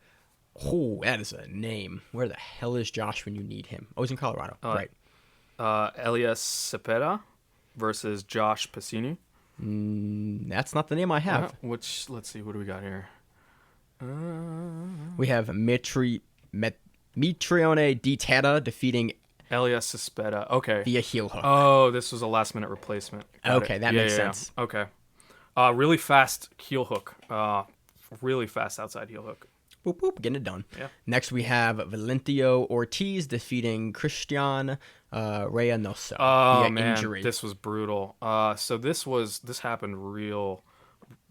Oh, that is a name. Where the hell is Josh when you need him? Oh, he's in Colorado. Right. Elias Cepeda versus Josh Pacini. That's not the name I have. Let's see, what do we got here? We have Mitrione Di Terra defeating Elias Cepeda. Okay. via heel hook. Oh, this was a last minute replacement. Got Okay, it. that makes sense. Okay. Really fast heel hook. Really fast outside heel hook. Boop, boop, getting it done. Yeah. Next, we have Valentino Ortiz defeating Christian Reynoso Oh via man, injury. this was brutal. So this happened real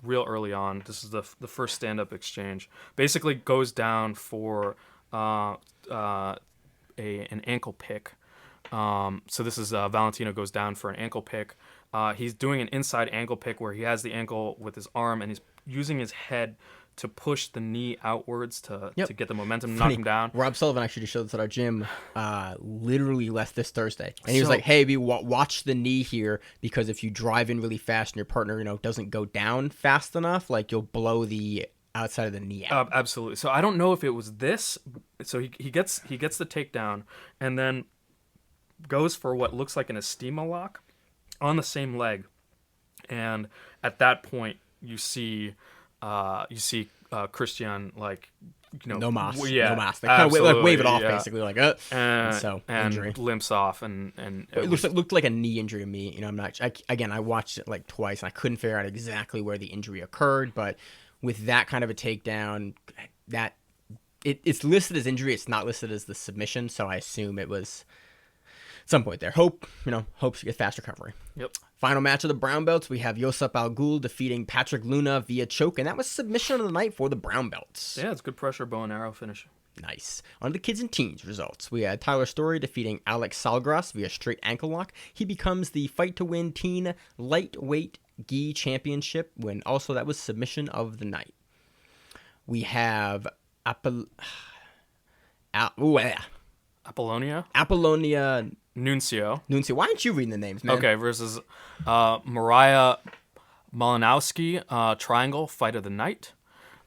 early on. This is the first stand-up exchange. Basically goes down for an ankle pick. So this is Valentino goes down for an ankle pick. He's doing an inside ankle pick where he has the ankle with his arm and he's using his head to push the knee outwards to get the momentum to knock him down. Rob Sullivan actually just showed this at our gym literally left this Thursday. And he was like, hey, watch the knee here because if you drive in really fast and your partner, doesn't go down fast enough, like you'll blow the outside of the knee out. Absolutely. So I don't know if it was this. So he gets the takedown and then goes for what looks like an Estima lock on the same leg. And at that point, you see Christian no mas. They yeah, kind of wave it off basically and injury. limps off and It looked like a knee injury to me. I'm not. I watched it like twice and I couldn't figure out exactly where the injury occurred. But with that kind of a takedown, that it's listed as injury. It's not listed as the submission. So I assume it was some point there. Hopes to get fast recovery. Yep. Final match of the brown belts, we have Josep Al defeating Patrick Luna via choke, and that was submission of the night for the brown belts. Yeah, it's good pressure, bow and arrow finish. Nice. On to the kids and teens results. We had Tyler Story defeating Alex Salgras via straight ankle lock. He becomes the fight to win teen lightweight gi championship win. Also, that was submission of the night. We have Apollonia Nuncio. Nuncio. Why aren't you reading the names, man? Okay, versus Mariah Malinowski, triangle fight of the night.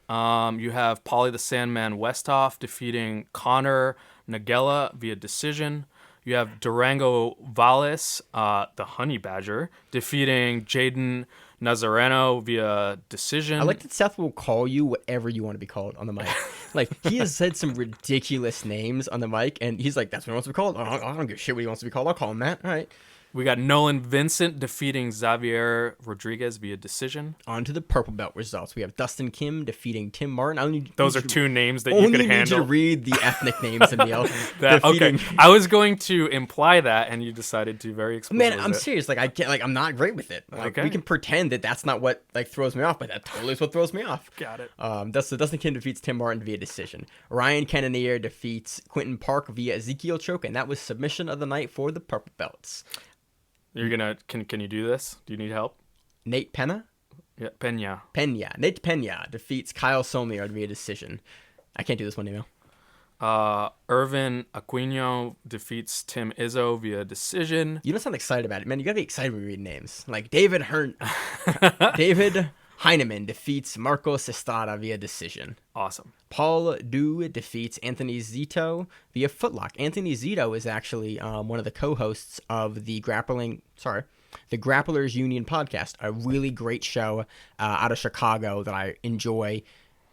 You have Paulie the Sandman Westhoff defeating Connor Nagella via decision. You have Durango Valles, the Honey Badger, defeating Jaden Nazareno via decision. I like that Seth will call you whatever you want to be called on the mic. Like, he has said some ridiculous names on the mic, and he's like, that's what he wants to be called? I don't give a shit what he wants to be called. I'll call him that. All right. We got Nolan Vincent defeating Xavier Rodriguez via decision. On to the purple belt results. We have Dustin Kim defeating Tim Martin. Those are two names that you could handle. Only need you to read the ethnic names, Emil. Okay, I was going to imply that, and you decided to very explicitly. Man, I'm serious. Like, I can't. Like, I'm not great with it. Like, Okay. We can pretend that that's not what throws me off, but that totally is what throws me off. Got it. Dustin Kim defeats Tim Martin via decision. Ryan Cannonier defeats Quentin Park via Ezekiel choke, and that was submission of the night for the purple belts. You're gonna can you do this? Do you need help? Nate Pena? Yeah, Pena. Nate Pena defeats Kyle Somier via decision. I can't do this one, Emil. Irvin Aquino defeats Tim Izzo via decision. You don't sound excited about it, man. You gotta be excited when you read names. Like David Heineman defeats Marcos Estrada via decision. Awesome. Paul Du defeats Anthony Zito via footlock. Anthony Zito is actually one of the co-hosts of the Grapplers Union podcast, a really great show out of Chicago that I enjoy.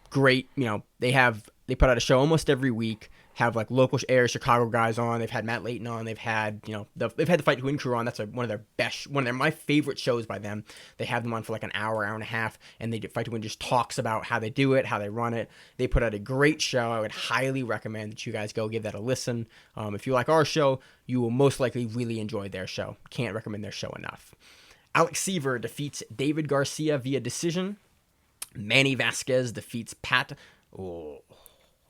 Great, they put out a show almost every week. Have like local area Chicago guys on. They've had Matt Leighton on. They've had they've had the Fight to Win crew on. That's one of my favorite shows by them. They have them on for like an hour and a half, and they Fight to Win just talks about how they do it, how they run it. They put out a great show. I would highly recommend that you guys go give that a listen. If you like our show, you will most likely really enjoy their show. Can't recommend their show enough. Alex Seaver defeats David Garcia via decision. Manny Vasquez defeats Pat.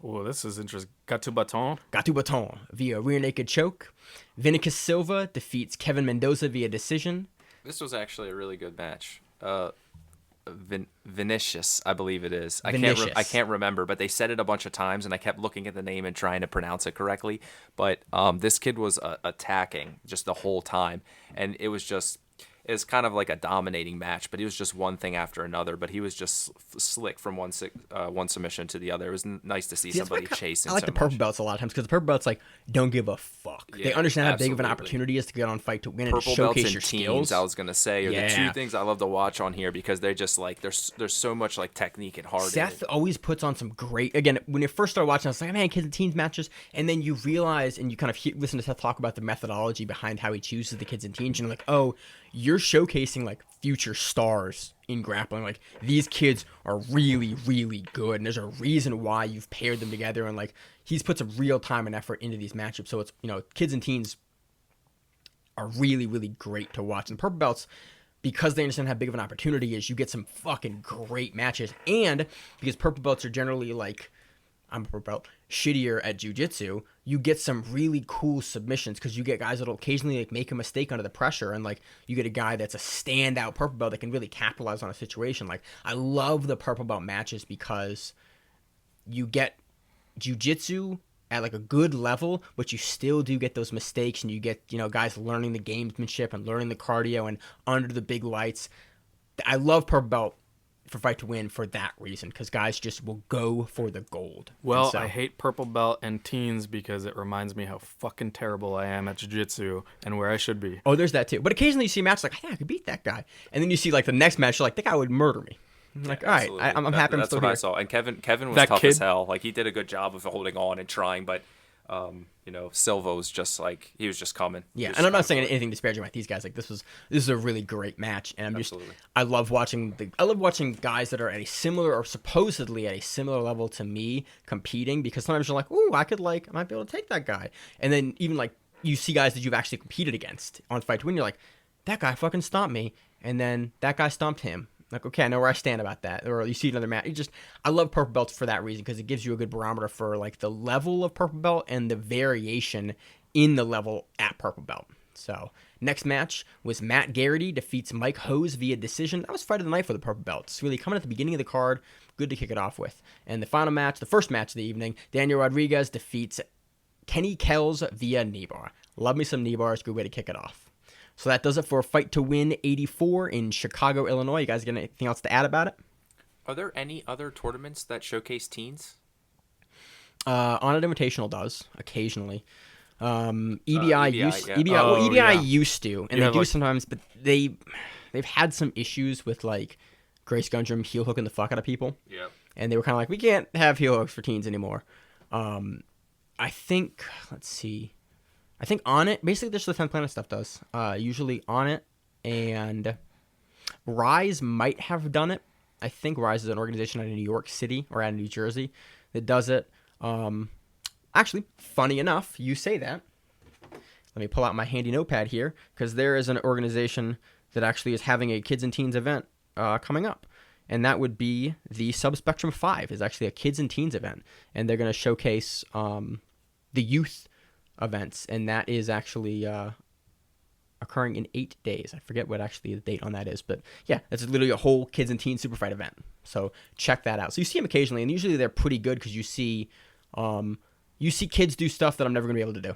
Oh, this is interesting. Gatu Baton via rear naked choke. Vinicus Silva defeats Kevin Mendoza via decision. This was actually a really good match. Vinicius, I believe it is. I Vinicius. can't remember, but they said it a bunch of times, and I kept looking at the name and trying to pronounce it correctly. But this kid was attacking just the whole time, and it's kind of like a dominating match, but it was just one thing after another. But he was just slick from one submission to the other. It was nice to see somebody chasing. I like so the purple much. belts a lot of times because the purple belts like don't give a fuck. They Yeah, understand how big of an absolutely. opportunity it is to get on Fight to Win and Purple showcase belts and your teams, skills. I was gonna say, are the Yeah. two things I love to watch on here because they're just like there's so much like technique and heart. Seth in it. always puts on some great. Again, when you first started watching, I was like, man, kids and teens matches, and then you realize and you kind of listen to Seth talk about the methodology behind how he chooses the kids and teens, and you're like, oh, you're showcasing like future stars in grappling. Like these kids are really, really good, and there's a reason why you've paired them together, and like he's put some real time and effort into these matchups. So it's kids and teens are really, really great to watch. And purple belts, because they understand how big of an opportunity is, you get some fucking great matches. And because purple belts are generally like, I'm a purple belt, shittier at jiu-jitsu, you get some really cool submissions because you get guys that'll occasionally like make a mistake under the pressure, and like you get a guy that's a standout purple belt that can really capitalize on a situation. Like I love the purple belt matches because you get jiu-jitsu at like a good level, but you still do get those mistakes, and you get guys learning the gamesmanship and learning the cardio and under the big lights. I love purple belt for Fight to Win for that reason, because guys just will go for the gold. Well, So- I hate purple belt and teens because it reminds me how fucking terrible I am at jiu-jitsu and where I should be. Oh, there's that too. But occasionally you see a match like, I think I could beat that guy, and then you see like the next match, you're like, that guy would murder me. I'm like, all right, Absolutely. I'm happy I'm That's still what here. I saw. And Kevin was That tough as kid- hell. Like he did a good job of holding on and trying, but Silva was just like he was just coming. He Yeah, was and I'm not just saying coming for it. anything disparaging about these guys. Like this is a really great match, and Absolutely. I love watching guys that are at a similar or supposedly at a similar level to me competing, because sometimes you're like, ooh, I might be able to take that guy, and then even like you see guys that you've actually competed against on Fight to Win, you're like, that guy fucking stomped me, and then that guy stomped him. Like, okay, I know where I stand about that. Or you see another match. I love purple belts for that reason, because it gives you a good barometer for like the level of purple belt and the variation in the level at purple belt. So next match was Matt Garrity defeats Mike Hose via decision. That was fight of the night for the purple belts. Really coming at the beginning of the card. Good to kick it off with. And the final match, the first match of the evening, Daniel Rodriguez defeats Kenny Kells via knee bar. Love me some knee bars. Good way to kick it off. So that does it for Fight to Win 84 in Chicago, Illinois. You guys got anything else to add about it? Are there any other tournaments that showcase teens? On an Invitational does occasionally. EBI EBI, used yeah. EBI yeah. used to, and You they have, do like- sometimes, but they've had some issues with like Grace Gundrum heel hooking the fuck out of people, Yeah. and they were kind of like, we can't have heel hooks for teens anymore. I think I think On It, basically just the 10 Planet stuff does. Usually On It, and Rise might have done it. I think Rise is an organization out of New York City or out of New Jersey that does it. Actually, funny enough, you say that. Let me pull out my handy notepad here, because there is an organization that actually is having a kids and teens event coming up. And that would be the Subspectrum 5 is actually a kids and teens event. And they're going to showcase the youth events, and that is actually occurring in 8 days. I forget what actually the date on that is, but yeah, it's literally a whole kids and teens super fight event. So check that out. So you see them occasionally, and usually they're pretty good, because you see kids do stuff that I'm never gonna be able to do.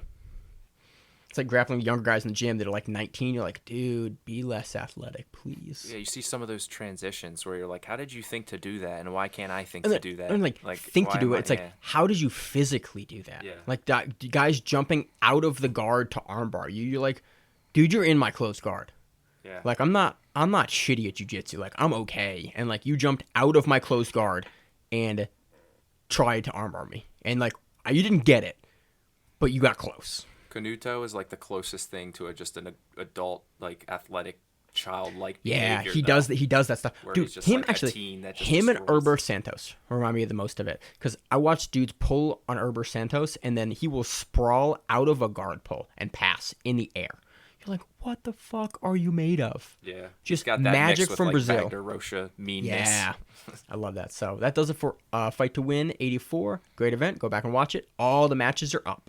It's like grappling with younger guys in the gym that are like 19. You're like, dude, be less athletic, please. Yeah, you see some of those transitions where you're like, how did you think to do that, and why can't I think And to then- do that? and like think why to do am it. I- It's like, yeah. how did you physically do that? Yeah. Like that, guys jumping out of the guard to armbar you. You're like, dude, you're in my close guard. Yeah. Like I'm not shitty at jiu-jitsu. Like I'm okay. And like you jumped out of my close guard and tried to armbar me. And like you didn't get it, but you got close. Canuto is like the closest thing to just an adult, like athletic, childlike. Yeah, behavior, he though. does. He does that stuff, Where dude. he's just Him like a actually, teen that just him and destroys. Herber Santos remind me of the most of it, because I watched dudes pull on Herber Santos, and then he will sprawl out of a guard pull and pass in the air. You're like, what the fuck are you made of? Yeah, Just he's got that magic mixed with, from like, Brazil. Vagner Rocha meanness. Yeah, I love that. So that does it for Fight to Win 84. Great event. Go back and watch it. All the matches are up.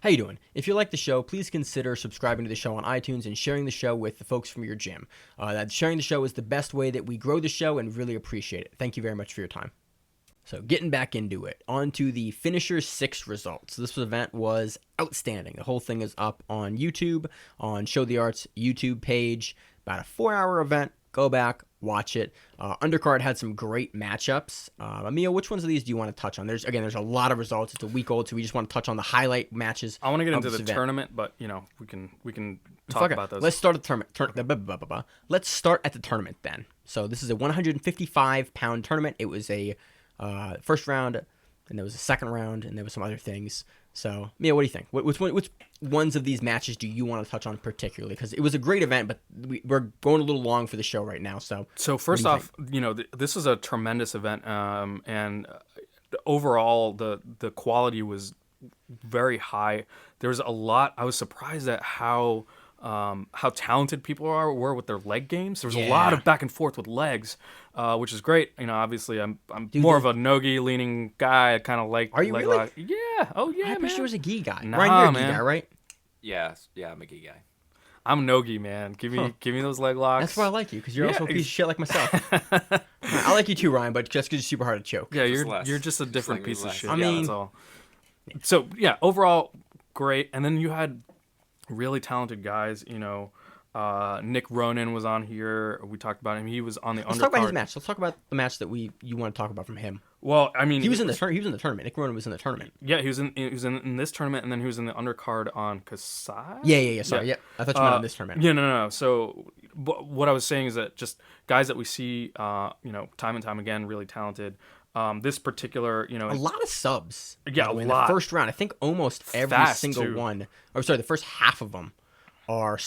How you doing? If you like the show, please consider subscribing to the show on iTunes and sharing the show with the folks from your gym. Sharing the show is the best way that we grow the show and really appreciate it. Thank you very much for your time. So getting back into it, on to the Finisher 6 results. This event was outstanding. The whole thing is up on YouTube, on Show the Arts YouTube page. About a 4-hour event. Go back, watch it. Undercard had some great matchups. Emil, which ones of these do you want to touch on? There's a lot of results. It's a week old, so we just want to touch on the highlight matches. I want to get into the event. tournament, but we can talk about those. Let's start at the tournament. Let's start at the tournament then. So this is a 155-pound tournament. It was a first round, and there was a second round, and there was some other things. So, Mia, what do you think? Which ones of these matches do you want to touch on particularly? Because it was a great event, but we're going a little long for the show right now. So first off, this is a tremendous event, and overall the quality was very high. There was a lot. I was surprised at how talented people were with their leg games. There was a lot of back and forth with legs, which is great. Obviously I'm more of a no-gi leaning guy. I kind of like. Are you really? Yeah. Oh yeah, I man. you was a gi guy. Nah, Ryan, you're a gi man. guy, right? Yeah, I'm a gi guy. I'm no-gi, man. Give me those leg locks. That's why I like you, because you're also a piece of shit like myself. I like you too, Ryan, but just because you're super hard to choke. Yeah, you're just a different piece of shit. I mean, that's all. So yeah, overall great. And then you had really talented guys. Nick Ronan was on here. We talked about him. He was on the undercard. Let's talk about his match. Let's talk about the match that you want to talk about from him. Well, I mean, he was in the tournament. Nick Ronan was in the tournament. Yeah, he was in this tournament, and then he was in the undercard on Kasai. Yeah. Sorry, yeah. I thought you meant in this tournament. Yeah, no. So what I was saying is that just guys that we see, time and time again, really talented. This particular, a lot of subs. Yeah, in lot. The first round, I think almost every Fast, single too. one. Or sorry, the first half of them are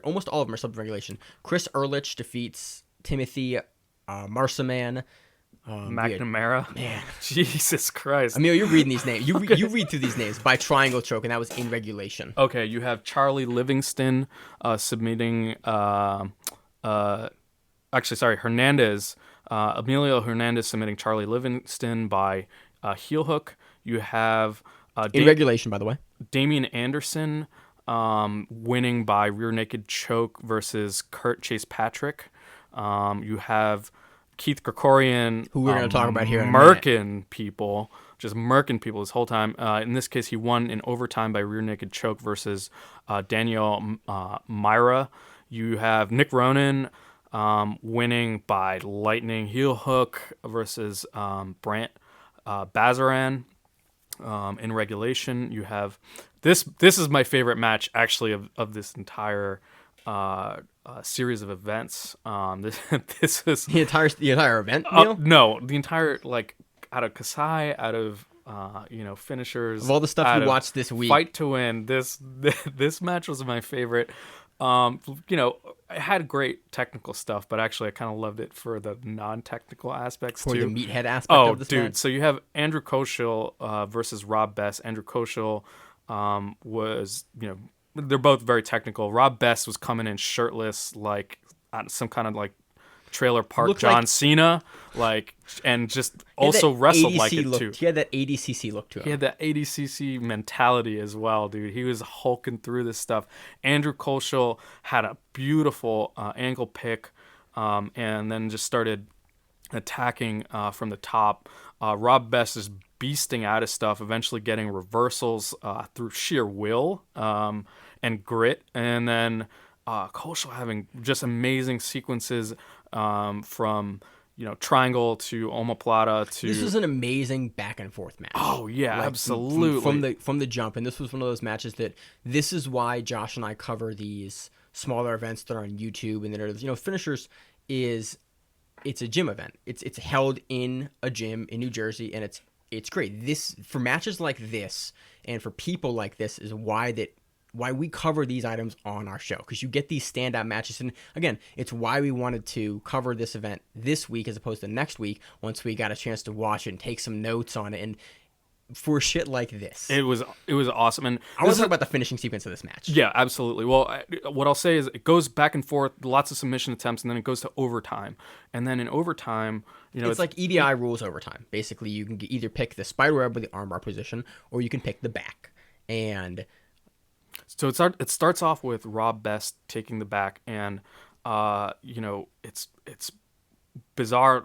almost all of them are sub regulation. Chris Ehrlich defeats Timothy Marsaman. McNamara. Man. Jesus Christ. Emil, you're reading these names. You read through these names by triangle choke, and that was in regulation. Okay, you have Charlie Livingston submitting. Hernandez. Emilio Hernandez submitting Charlie Livingston by heel hook. You have in regulation, by the way. Damian Anderson winning by rear naked choke versus Kurt Chase Patrick. You have Keith Krikorian, who we're going to talk about here in a murking people this whole time. In this case, he won in overtime by rear naked choke versus Daniel Myra. You have Nick Ronan winning by lightning heel hook versus Brant Bazaran. In regulation, you have this is my favorite match actually of this entire series of events. This is the entire event. No, the entire out of Kasai, out of finishers, of all the stuff you watched this week. Fight to win. This match was my favorite. It had great technical stuff, but actually I kind of loved it for the non-technical aspects for too. The meathead aspect of this dude. match. So you have Andrew Koshel versus Rob Best. Andrew Koshel was, they're both very technical. Rob Best was coming in shirtless, like some kind of trailer park Looked John like, Cena, and just also wrestled like it too. He had that ADCC look to him. He had that ADCC mentality as well, dude. He was hulking through this stuff. Andrew Koshel had a beautiful ankle pick, and then just started attacking from the top. Rob Best is beasting out of stuff, eventually getting reversals through sheer will and grit, and then Koshel having just amazing sequences from triangle to omoplata to. This was an amazing back and forth match. Oh yeah, absolutely. From the jump, and this was one of those matches that this is why Josh and I cover these smaller events that are on YouTube and that are finishers it's a gym event. It's held in a gym in New Jersey, and it's great. This for matches like this and for people like this is why we cover these items on our show, because you get these standout matches. And again, it's why we wanted to cover this event this week as opposed to next week once we got a chance to watch it and take some notes on it. And for shit like this, it was awesome. And I want to talk about the finishing sequence of this match. Yeah, absolutely. Well, what I'll say is it goes back and forth, lots of submission attempts, and then it goes to overtime. And then in overtime, it's like EDI rules overtime. Basically, you can either pick the spider web or the armbar position, or you can pick the back. And So it starts off with Rob Best taking the back, and it's bizarre.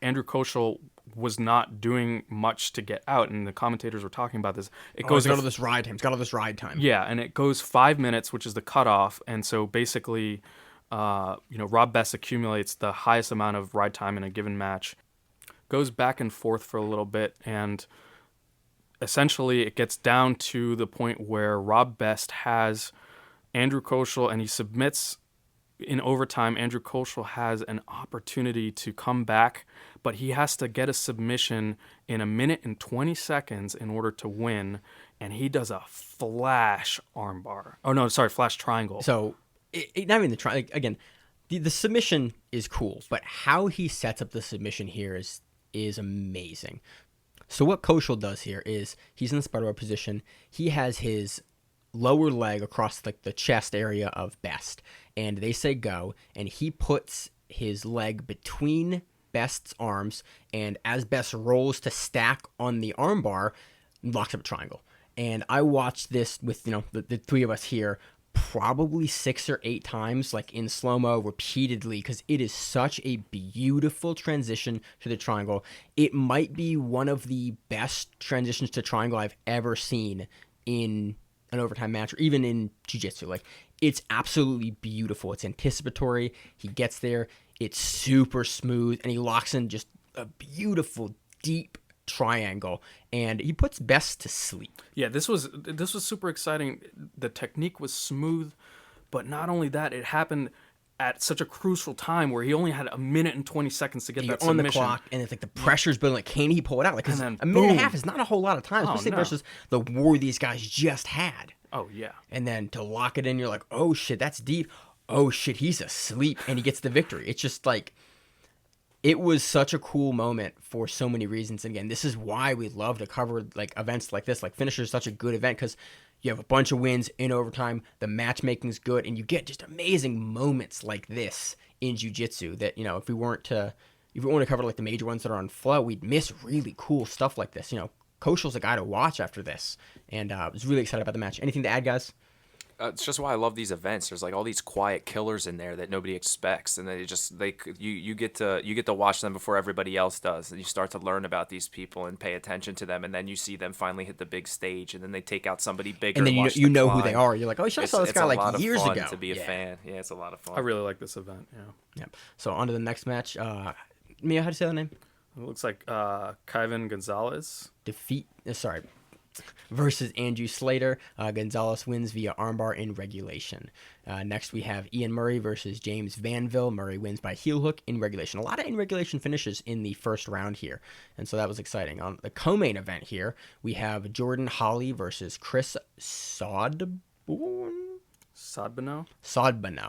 Andrew Koschel was not doing much to get out, and the commentators were talking about this. It he's got all this ride time. He's got all this ride time. Yeah, and it goes 5 minutes, which is the cutoff, and so basically, Rob Best accumulates the highest amount of ride time in a given match, goes back and forth for a little bit, and essentially it gets down to the point where Rob Best has Andrew Koschel, and he submits in overtime. Andrew Koschel has an opportunity to come back, but he has to get a submission in 1 minute and 20 seconds in order to win, and he does a flash armbar. Oh, no, sorry, flash triangle. So, not even the triangle. Again, the submission is cool, but how he sets up the submission here is amazing. So what Koschel does here is he's in the spider web position. He has his lower leg across the chest area of Best, and they say go, and he puts his leg between Best's arms, and as Best rolls to stack on the armbar, locks up a triangle. And I watched this with the three of us here probably 6 or 8 times, like in slow-mo repeatedly, because it is such a beautiful transition to the triangle. It might be one of the best transitions to triangle I've ever seen in an overtime match, or even in jiu-jitsu. Like, it's absolutely beautiful. It's anticipatory. He gets there. It's super smooth, and he locks in just a beautiful, deep triangle, and he puts Best to sleep. Yeah, this was super exciting. The technique was smooth, but not only that, it happened at such a crucial time where he only had 1 minute and 20 seconds to get You're that on submission. the clock, and it's like the pressure's building. Like, can he pull it out? Like, 'cause And then, a minute and a boom. half is not a whole lot of time, Oh, especially no. versus the war these guys just had. Oh, yeah. And then to lock it in, you're like, oh shit, that's deep. Oh shit, he's asleep, and he gets the victory. It's just like, it was such a cool moment for so many reasons. And again, this is why we love to cover like events like this. Like, Finisher is such a good event because you have a bunch of wins in overtime, the matchmaking's good, and you get just amazing moments like this in jiu-jitsu that, if we weren't to cover like the major ones that are on Flow, we'd miss really cool stuff like this. Koshel's a guy to watch after this, and I was really excited about the match. Anything to add, guys? It's just why I love these events. There's like all these quiet killers in there that nobody expects, and you get to watch them before everybody else does, and you start to learn about these people and pay attention to them, and then you see them finally hit the big stage, and then they take out somebody bigger. And then watch you the know who climb. they are. You're like, oh, shit, I saw this It's guy a lot like of years fun ago. to be a fan. Yeah, it's a lot of fun. I really like this event, yeah. Yep. So on to the next match. Mia, how do you say the name? It looks like Kyvan Gonzalez. Versus Andrew Slater. Gonzalez wins via armbar in regulation. Next, we have Ian Murray versus James Vanville. Murray wins by heel hook in regulation. A lot of in regulation finishes in the first round here, and so that was exciting. On the co-main event here, we have Jordan Holly versus Chris Sodbano,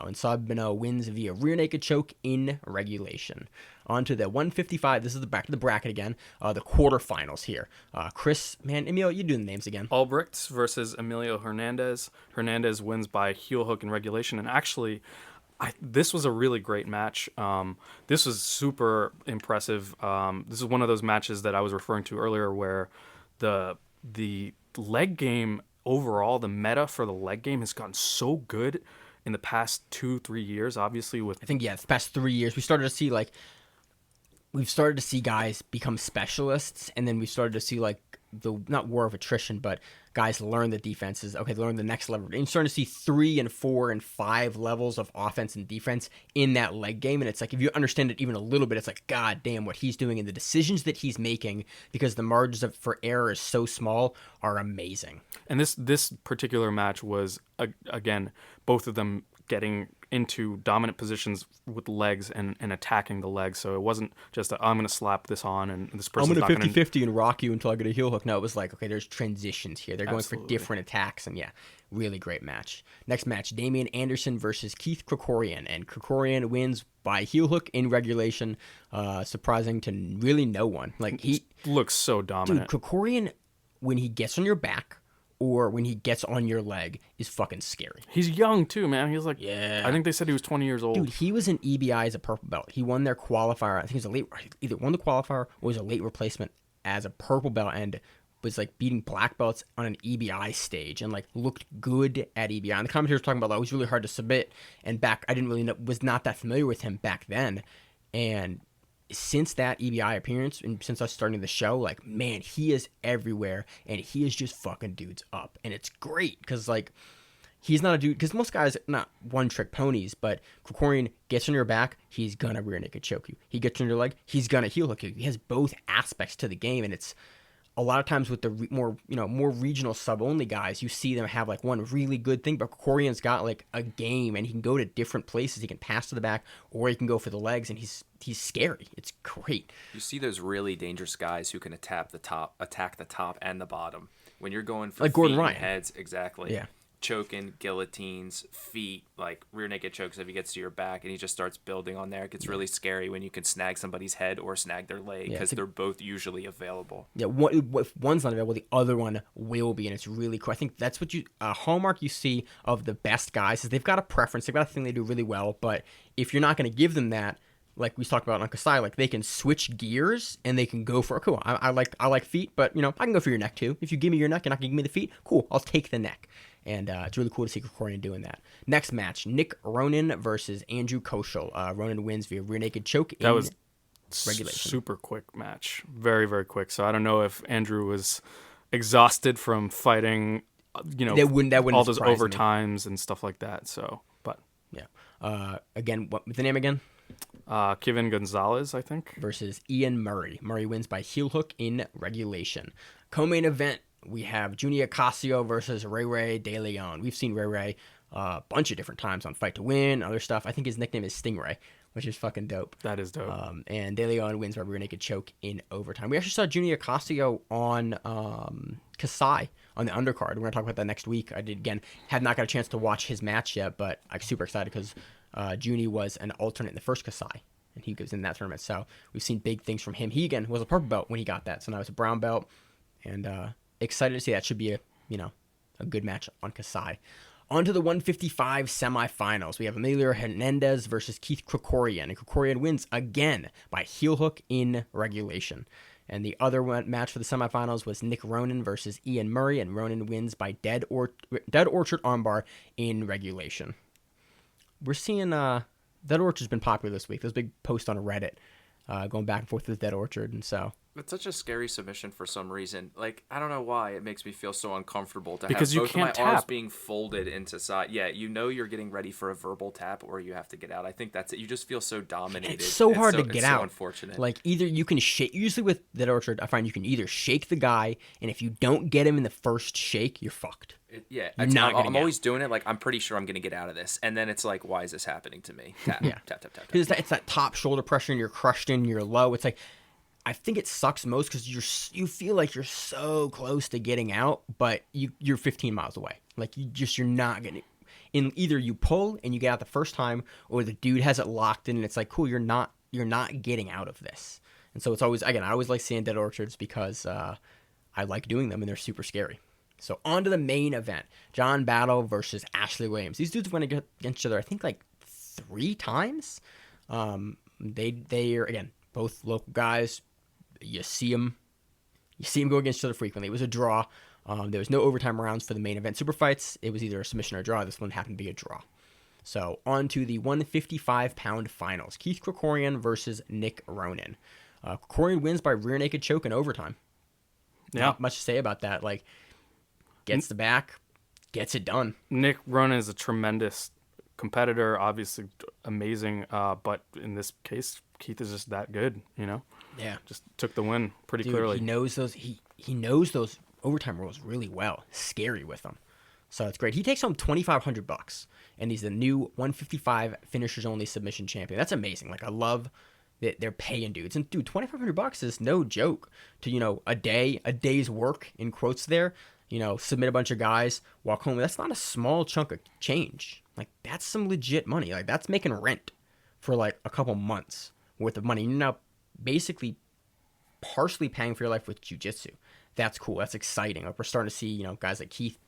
and Sodbano wins via rear naked choke in regulation. On to the 155. This is the back to the bracket again. The quarterfinals here. Emil, you do the names again. Albrecht versus Emilio Hernandez. Hernandez wins by heel hook in regulation, and actually, this was a really great match. This was super impressive. This is one of those matches that I was referring to earlier where the leg game overall, the meta for the leg game has gotten so good in the past 2-3 years. Obviously, I think the past 3 years we've started to see guys become specialists, and then we started to see like the not war of attrition, but guys learn the defenses. Okay, they learn the next level. And you're starting to see 3 and 4 and 5 levels of offense and defense in that leg game. And it's like, if you understand it even a little bit, it's like, God damn, what he's doing and the decisions that he's making, because the margins for error is so small, are amazing. And this particular match was, again, both of them getting into dominant positions with legs and attacking the legs. So it wasn't just I'm going to slap this on and this person's I'm not going to going 50-50 and rock you until I get a heel hook. No, it was like, okay, there's transitions here. They're going Absolutely. for different attacks, and yeah, really great match. Next match, Damian Anderson versus Keith Krikorian, and Krikorian wins by heel hook in regulation, surprising to really no one. Like, he looks so dominant. Dude, Krikorian, when he gets on your back or when he gets on your leg, is fucking scary. He's young too, man. He's like, Yeah. I think they said he was 20 years old. Dude, he was in EBI as a purple belt. He won their qualifier. I think he was either won the qualifier or was a late replacement as a purple belt. And was like beating black belts on an EBI stage and like looked good at EBI. And the commentators were talking about that it was really hard to submit. And back, I didn't really know, was not that familiar with him back then. And since that EBI appearance and since us starting the show, like, man, he is everywhere and he is just fucking dudes up. And it's great because, like, he's not a dude, because most guys, not one-trick ponies, but Krikorian gets on your back, he's gonna rear naked choke you. He gets on your leg, he's gonna heel hook you. He has both aspects to the game, and it's a lot of times with the more regional sub-only guys, you see them have like one really good thing, but Krikorian's got like a game, and he can go to different places. He can pass to the back, or he can go for the legs, and he's scary. It's great. You see those really dangerous guys who can attack the top and the bottom. When you're going for like feet Gordon and Ryan. heads, exactly. Yeah. Choking, guillotines, feet, like rear naked chokes if he gets to your back, and he just starts building on there. It gets really scary when you can snag somebody's head or snag their leg, because they're both usually available. Yeah, if one's not available, the other one will be, and it's really cool. I think that's what a hallmark you see of the best guys is they've got a preference, they've got a thing they do really well, but if you're not going to give them that, like we talked about on Kasai, like they can switch gears and they can go for cool. I like feet, but I can go for your neck too. If you give me your neck, you're not gonna give me the feet. Cool, I'll take the neck, and it's really cool to see Krikorian doing that. Next match: Nick Ronan versus Andrew Koschel. Ronan wins via rear naked choke. That was regulation. Super quick match, very very quick. So I don't know if Andrew was exhausted from fighting, that wouldn't all those surprise me. overtimes and stuff like that. So, but yeah. Again, what was the name again? Kevin Gonzalez, I think. Versus Ian Murray. Murray wins by heel hook in regulation. Co-main event, we have Junior Casio versus Ray De Leon. We've seen Ray a bunch of different times on Fight to Win, other stuff. I think his nickname is Stingray, which is fucking dope. That is dope. And De Leon wins by rear naked choke in overtime. We actually saw Junior Casio on Kasai on the undercard. We're going to talk about that next week. I had not got a chance to watch his match yet, but I'm super excited because Junie was an alternate in the first Kasai, and he goes in that tournament. So we've seen big things from him. He, again, was a purple belt when he got that, so now it's a brown belt, and excited to see that. Should be a good match on Kasai. On to the 155 semifinals. We have Emilio Hernandez versus Keith Krikorian, and Krikorian wins again by heel hook in regulation. And the other match for the semifinals was Nick Ronan versus Ian Murray, and Ronan wins by Dead Orchard armbar in regulation. We're seeing Dead Orchard's been popular this week. There's a big post on Reddit going back and forth with Dead Orchard, and so It's such a scary submission for some reason. Like, I don't know why it makes me feel so uncomfortable to Because have you both can't of my arms tap. being folded into side. Yeah, you're getting ready for a verbal tap, or you have to get out. I think that's it. You just feel so dominated. it's so hard to get it's out. So unfortunate. Like, either you can shake. Usually with Dead Orchard, I find you can either shake the guy, and if you don't get him in the first shake, you're fucked. I'm always doing it. Like, I'm pretty sure I'm going to get out of this. And then it's like, why is this happening to me? Tap, Yeah. tap, tap, tap, tap. Because it's that top shoulder pressure, and you're crushed in, you're low. It's like, I think it sucks most because you feel like you're so close to getting out, but you're 15 miles away. Like, you're not getting. In either you pull and you get out the first time, or the dude has it locked in, and it's like, cool, you're not getting out of this. And so it's always, again, I always like seeing Dead Orchards because I like doing them, and they're super scary. So on to the main event. John Battle versus Ashley Williams. These dudes went against each other, I think, like 3 times. They are, again, both local guys. You see them go against each other frequently. It was a draw. There was no overtime rounds for the main event super fights. It was either a submission or a draw. This one happened to be a draw. So on to the 155-pound finals. Keith Krikorian versus Nick Ronan. Krikorian wins by rear naked choke in overtime. Yeah. Not much to say about that. Like, gets the back, gets it done. Nick Ronan is a tremendous competitor, obviously amazing, but in this case, Keith is just that good, Yeah. Just took the win pretty Dude, clearly. he knows those. He knows those overtime rules really well. Scary with them, so it's great. He takes home $2,500, and he's the new 155 finishers only submission champion. That's amazing. Like, I love that they're paying dudes, and dude, $2,500 is no joke to a day's work in quotes there. Submit a bunch of guys, walk home. That's not a small chunk of change. Like, that's some legit money. Like, that's making rent for like a couple months worth of money. You're now basically partially paying for your life with jiu-jitsu. That's cool. That's exciting. Like, we're starting to see, guys like Keith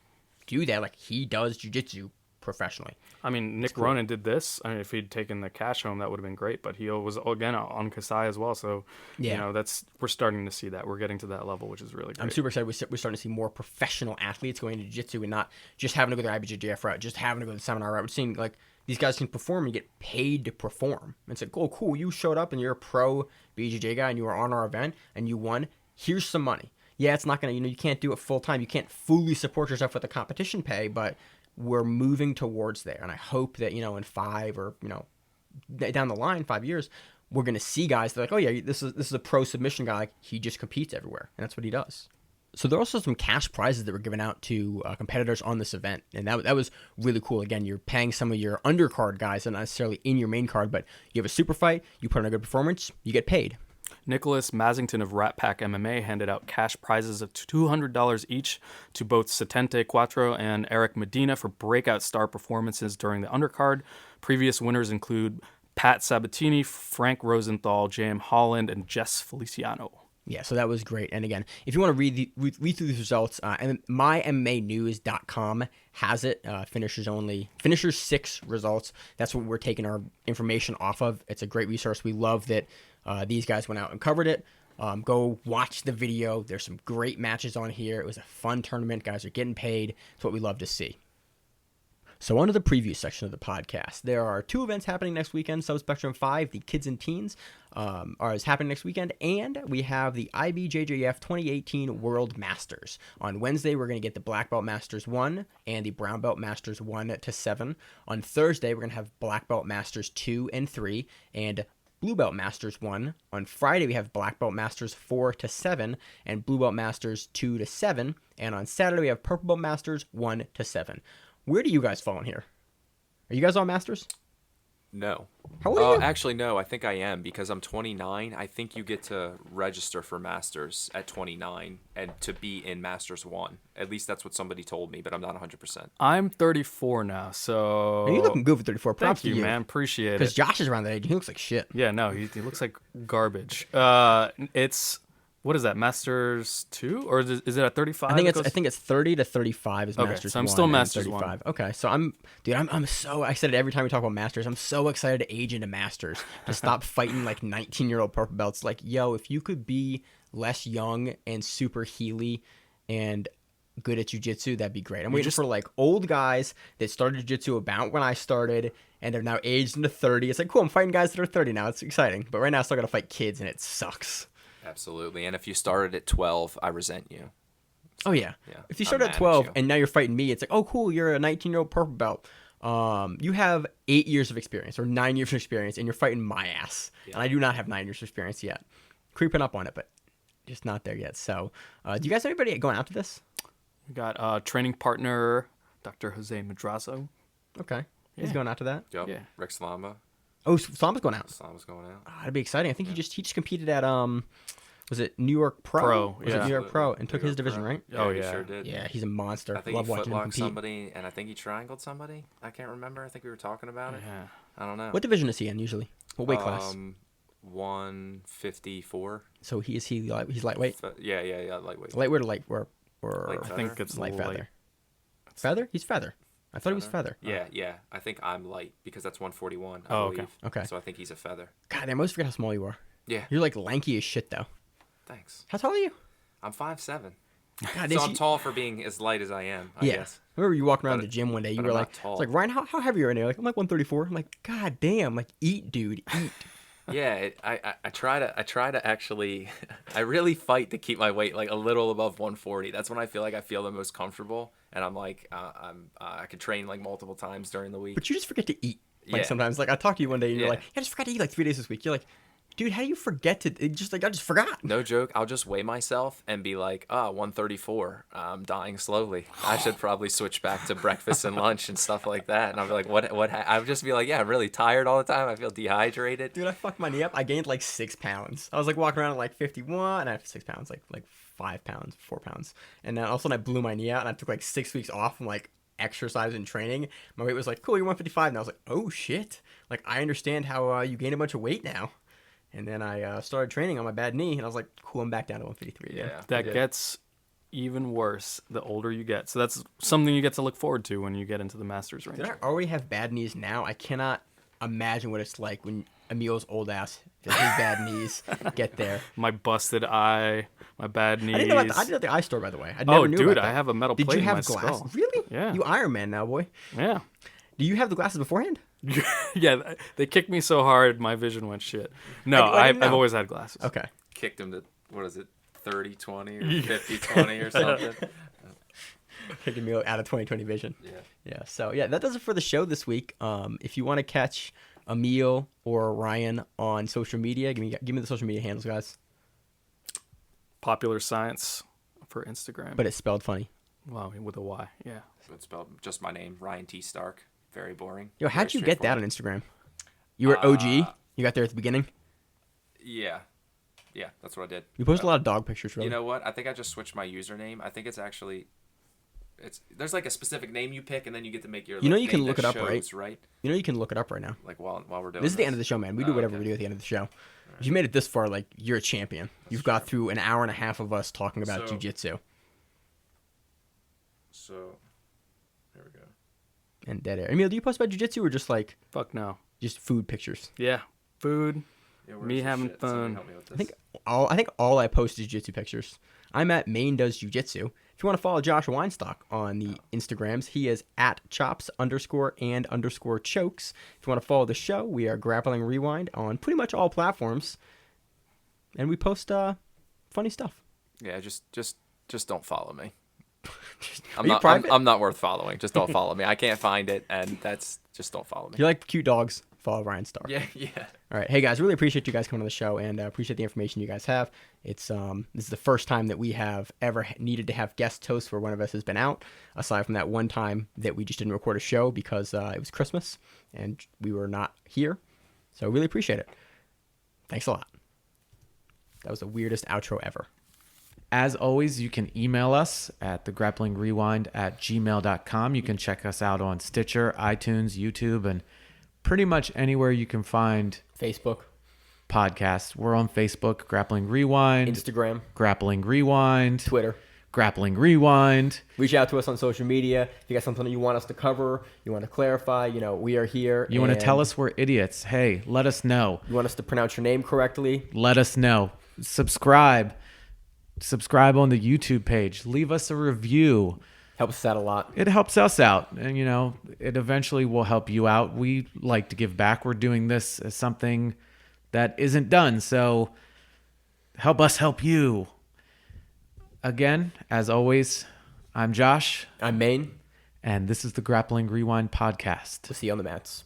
do that. Like, he does jiu-jitsu professionally. I mean, Nick Ronan did this. I mean, if he'd taken the cash home, that would have been great. But he was, again, on Kasai as well. So, Yeah. we're starting to see that. We're getting to that level, which is really great. I'm super excited. We're starting to see more professional athletes going into jiu-jitsu and not just having to go the IBJJF route, just having to go the seminar route. We're seeing like these guys can perform and get paid to perform. And it's like, oh, cool. You showed up and you're a pro BJJ guy and you were on our event and you won. Here's some money. Yeah, it's not going to, you can't do it full time. You can't fully support yourself with the competition pay, but we're moving towards there. And I hope that, in 5 or, down the line, 5 years, we're going to see guys that are like, oh yeah, this is a pro submission guy. Like, he just competes everywhere. And that's what he does. So there are also some cash prizes that were given out to competitors on this event. And that was really cool. Again, you're paying some of your undercard guys, not necessarily in your main card, but you have a super fight, you put on a good performance, you get paid. Nicholas Mazington of Rat Pack MMA handed out cash prizes of $200 each to both Setente Quattro and Eric Medina for breakout star performances during the undercard. Previous winners include Pat Sabatini, Frank Rosenthal, J.M. Holland, and Jess Feliciano. Yeah, so that was great. And again, if you want to read through these results, mymmanews.com has it. Finishers 6 results. That's what we're taking our information off of. It's a great resource. We love that these guys went out and covered it. Go watch the video. There's some great matches on here. It was a fun tournament. Guys are getting paid. It's what we love to see. So on to the preview section of the podcast. There are 2 events happening next weekend. Subspectrum 5, the Kids and Teens, is happening next weekend. And we have the IBJJF 2018 World Masters. On Wednesday, we're going to get the Black Belt Masters 1 and the Brown Belt Masters 1 to 7. On Thursday, we're going to have Black Belt Masters 2 and 3 and Blue Belt Masters 1. On Friday, we have Black Belt Masters 4 to 7 and Blue Belt Masters 2 to 7. And on Saturday, we have Purple Belt Masters 1 to 7. Where do you guys fall in here? Are you guys all Masters? No. How old are you? Actually, no. I think I am because I'm 29. I think you get to register for Masters at 29 and to be in Masters 1. At least that's what somebody told me, but I'm not 100%. I'm 34 now, so... And you're looking good for 34. Props Thank to you, man. Appreciate it. Because Josh is around that age. He looks like shit. Yeah, no, he looks like garbage. It's... What is that, Masters 2? Or is it at 35? I think it's 30 to 35 is Okay, Masters so I'm 1 still and Masters 35. 1. Okay, so I'm so excited every time we talk about Masters. I'm so excited to age into Masters. To stop fighting like 19-year-old purple belts. Like, yo, if you could be less young and super healy and good at jiu-jitsu, that'd be great. I'm waiting for like old guys that started jiu-jitsu about when I started and they're now aged into 30. It's like, cool, I'm fighting guys that are 30 now. It's exciting. But right now I still got to fight kids and it sucks. Absolutely. And if you started at 12, I resent you. Oh, yeah. Yeah, If you I'm start mad at at 12 you. and now you're fighting me, it's like, oh, cool, you're a 19-year-old purple belt. You have 8 years of experience or 9 years of experience, and you're fighting my ass. Yeah. And I do not have 9 years of experience yet. Creeping up on it, but just not there yet. So do you guys have anybody going after this? We got training partner Dr. Jose Madrazo. Okay. He's Yeah. going after that? Yep. Yeah. Rick Slamba. Oh, Slama's going out. Slama's going out. Oh, that'd be exciting. I think he just competed at, was it New York Pro? Pro, Was it yeah. New York Pro and New took his York division, Pro. right? Oh, He yeah. sure did. Yeah, he's a monster. I think Love he watching him footlocked compete. somebody, and I think he triangled somebody. I can't remember. I think we were talking about it. Yeah. I don't know. What division is he in usually? What weight class? 154. So he's lightweight? Yeah, lightweight. Lightweight or light or Light I feather? think it's light light. feather. Feather? He's feather. I thought he was feather. Yeah. I think I'm light because that's 141. I Oh, okay. believe. Okay. So I think he's a feather. God, I almost forget how small you are. Yeah. You're like lanky as shit though. Thanks. How tall are you? I'm 5'7". God, So I'm tall for being as light as I am, I Yeah. guess. I remember you walking around But- the gym one day. You but were I'm like, not tall. it's like, Ryan, how heavy are you? Like, I'm like 134. I'm like, God damn, like eat, dude, eat. Yeah, I try to actually, I really fight to keep my weight like a little above 140. That's when I feel the most comfortable, and I'm like, I could train like multiple times during the week. But you just forget to eat. Like Yeah. sometimes, like I talked to you one day, and you're Yeah. like, I just forgot to eat like 3 days this week. You're like, dude, how do you forget to? It just like I just forgot. No joke, I'll just weigh myself and be like, 134. I'm dying slowly. I should probably switch back to breakfast and lunch and stuff like that. And I'll be like, what? I'll just be like, yeah, I'm really tired all the time. I feel dehydrated. Dude, I fucked my knee up. I gained like 6 pounds. I was like walking around at like 51, and I have 6 pounds, like 5 pounds, 4 pounds. And then all of a sudden I blew my knee out, and I took like 6 weeks off from like exercise and training. My weight was like, cool, you're 155. And I was like, oh shit. Like I understand how you gain a bunch of weight now. And then I started training on my bad knee, and I was like, cool, I'm back down to 153 again. Yeah. That gets even worse the older you get. So that's something you get to look forward to when you get into the Masters range. Did I already have bad knees now? I cannot imagine what it's like when Emil's old ass, his bad knees, get there. My busted eye, my bad knees. I didn't know about I did at the eye store, by the way. I never knew dude, about that. I have a metal Did plate you in have my glasses? skull. Really? Yeah. You Iron Man now, boy. Yeah. Do you have the glasses beforehand? Yeah, they kicked me so hard, my vision went shit. No, I didn't I've know. always had glasses. Okay. Kicked him to, what is it, 30-20 or 50-20 or something. Kicked Emil out of 2020 vision. Yeah. Yeah. So yeah, that does it for the show this week. If you want to catch Emil or Ryan on social media, give me the social media handles, guys. Popular Science for Instagram. But it's spelled funny. Wow, with a Y, yeah. So it's spelled just my name, Ryan T. Stark. Very boring. Yo, how'd Very you get that on Instagram? You were OG. You got there at the beginning. Yeah. Yeah, that's what I did. You post a lot of dog pictures, really. You know what? I think I just switched my username. I think it's actually, there's like a specific name you pick, and then you get to make your. You know like, you can name look that it up, shows, right? You know you can look it up right now. Like while we're doing This is the end of the show, man. We do whatever we do at the end of the show. If you made it this far, like, you're a champion. You've got through an hour and a half of us talking about jiu-jitsu. So, there we go. And dead air. Emil, do you post about jiu-jitsu or just like Fuck no. just food pictures? Yeah, food, Yeah, where's me this having shit? Somebody fun. help me with this. I think all I post is jiu-jitsu pictures. I'm at Maine Does Jiu-Jitsu. If you want to follow Josh Weinstock on the Instagrams, he is at chops_and_chokes. If you want to follow the show, we are Grappling Rewind on pretty much all platforms. And we post funny stuff. Yeah, just don't follow me. Are you private? I'm not worth following. Just don't follow me. I can't find it, and just don't follow me. If you like cute dogs, follow Ryan Stark. Yeah. All right, hey guys, really appreciate you guys coming on the show, and appreciate the information you guys have. It's this is the first time that we have ever needed to have guest hosts where one of us has been out, aside from that one time that we just didn't record a show because it was Christmas and we were not here. So really appreciate it. Thanks a lot. That was the weirdest outro ever. As always, you can email us at thegrapplingrewind@gmail.com. You can check us out on Stitcher, iTunes, YouTube, and pretty much anywhere you can find Facebook, podcasts. We're on Facebook, Grappling Rewind, Instagram, Grappling Rewind, Twitter. Grappling Rewind. Reach out to us on social media. If you got something that you want us to cover, you want to clarify, we are here. You want to tell us we're idiots? Hey, let us know. You want us to pronounce your name correctly? Let us know. Subscribe on the YouTube page. Leave us a review. Helps us out a lot. It helps us out, and it eventually will help you out. We like to give back. We're doing this as something that isn't done, so help us help you. Again, as always, I'm Josh. I'm Maine. And this is the Grappling Rewind podcast. We'll see you on the mats.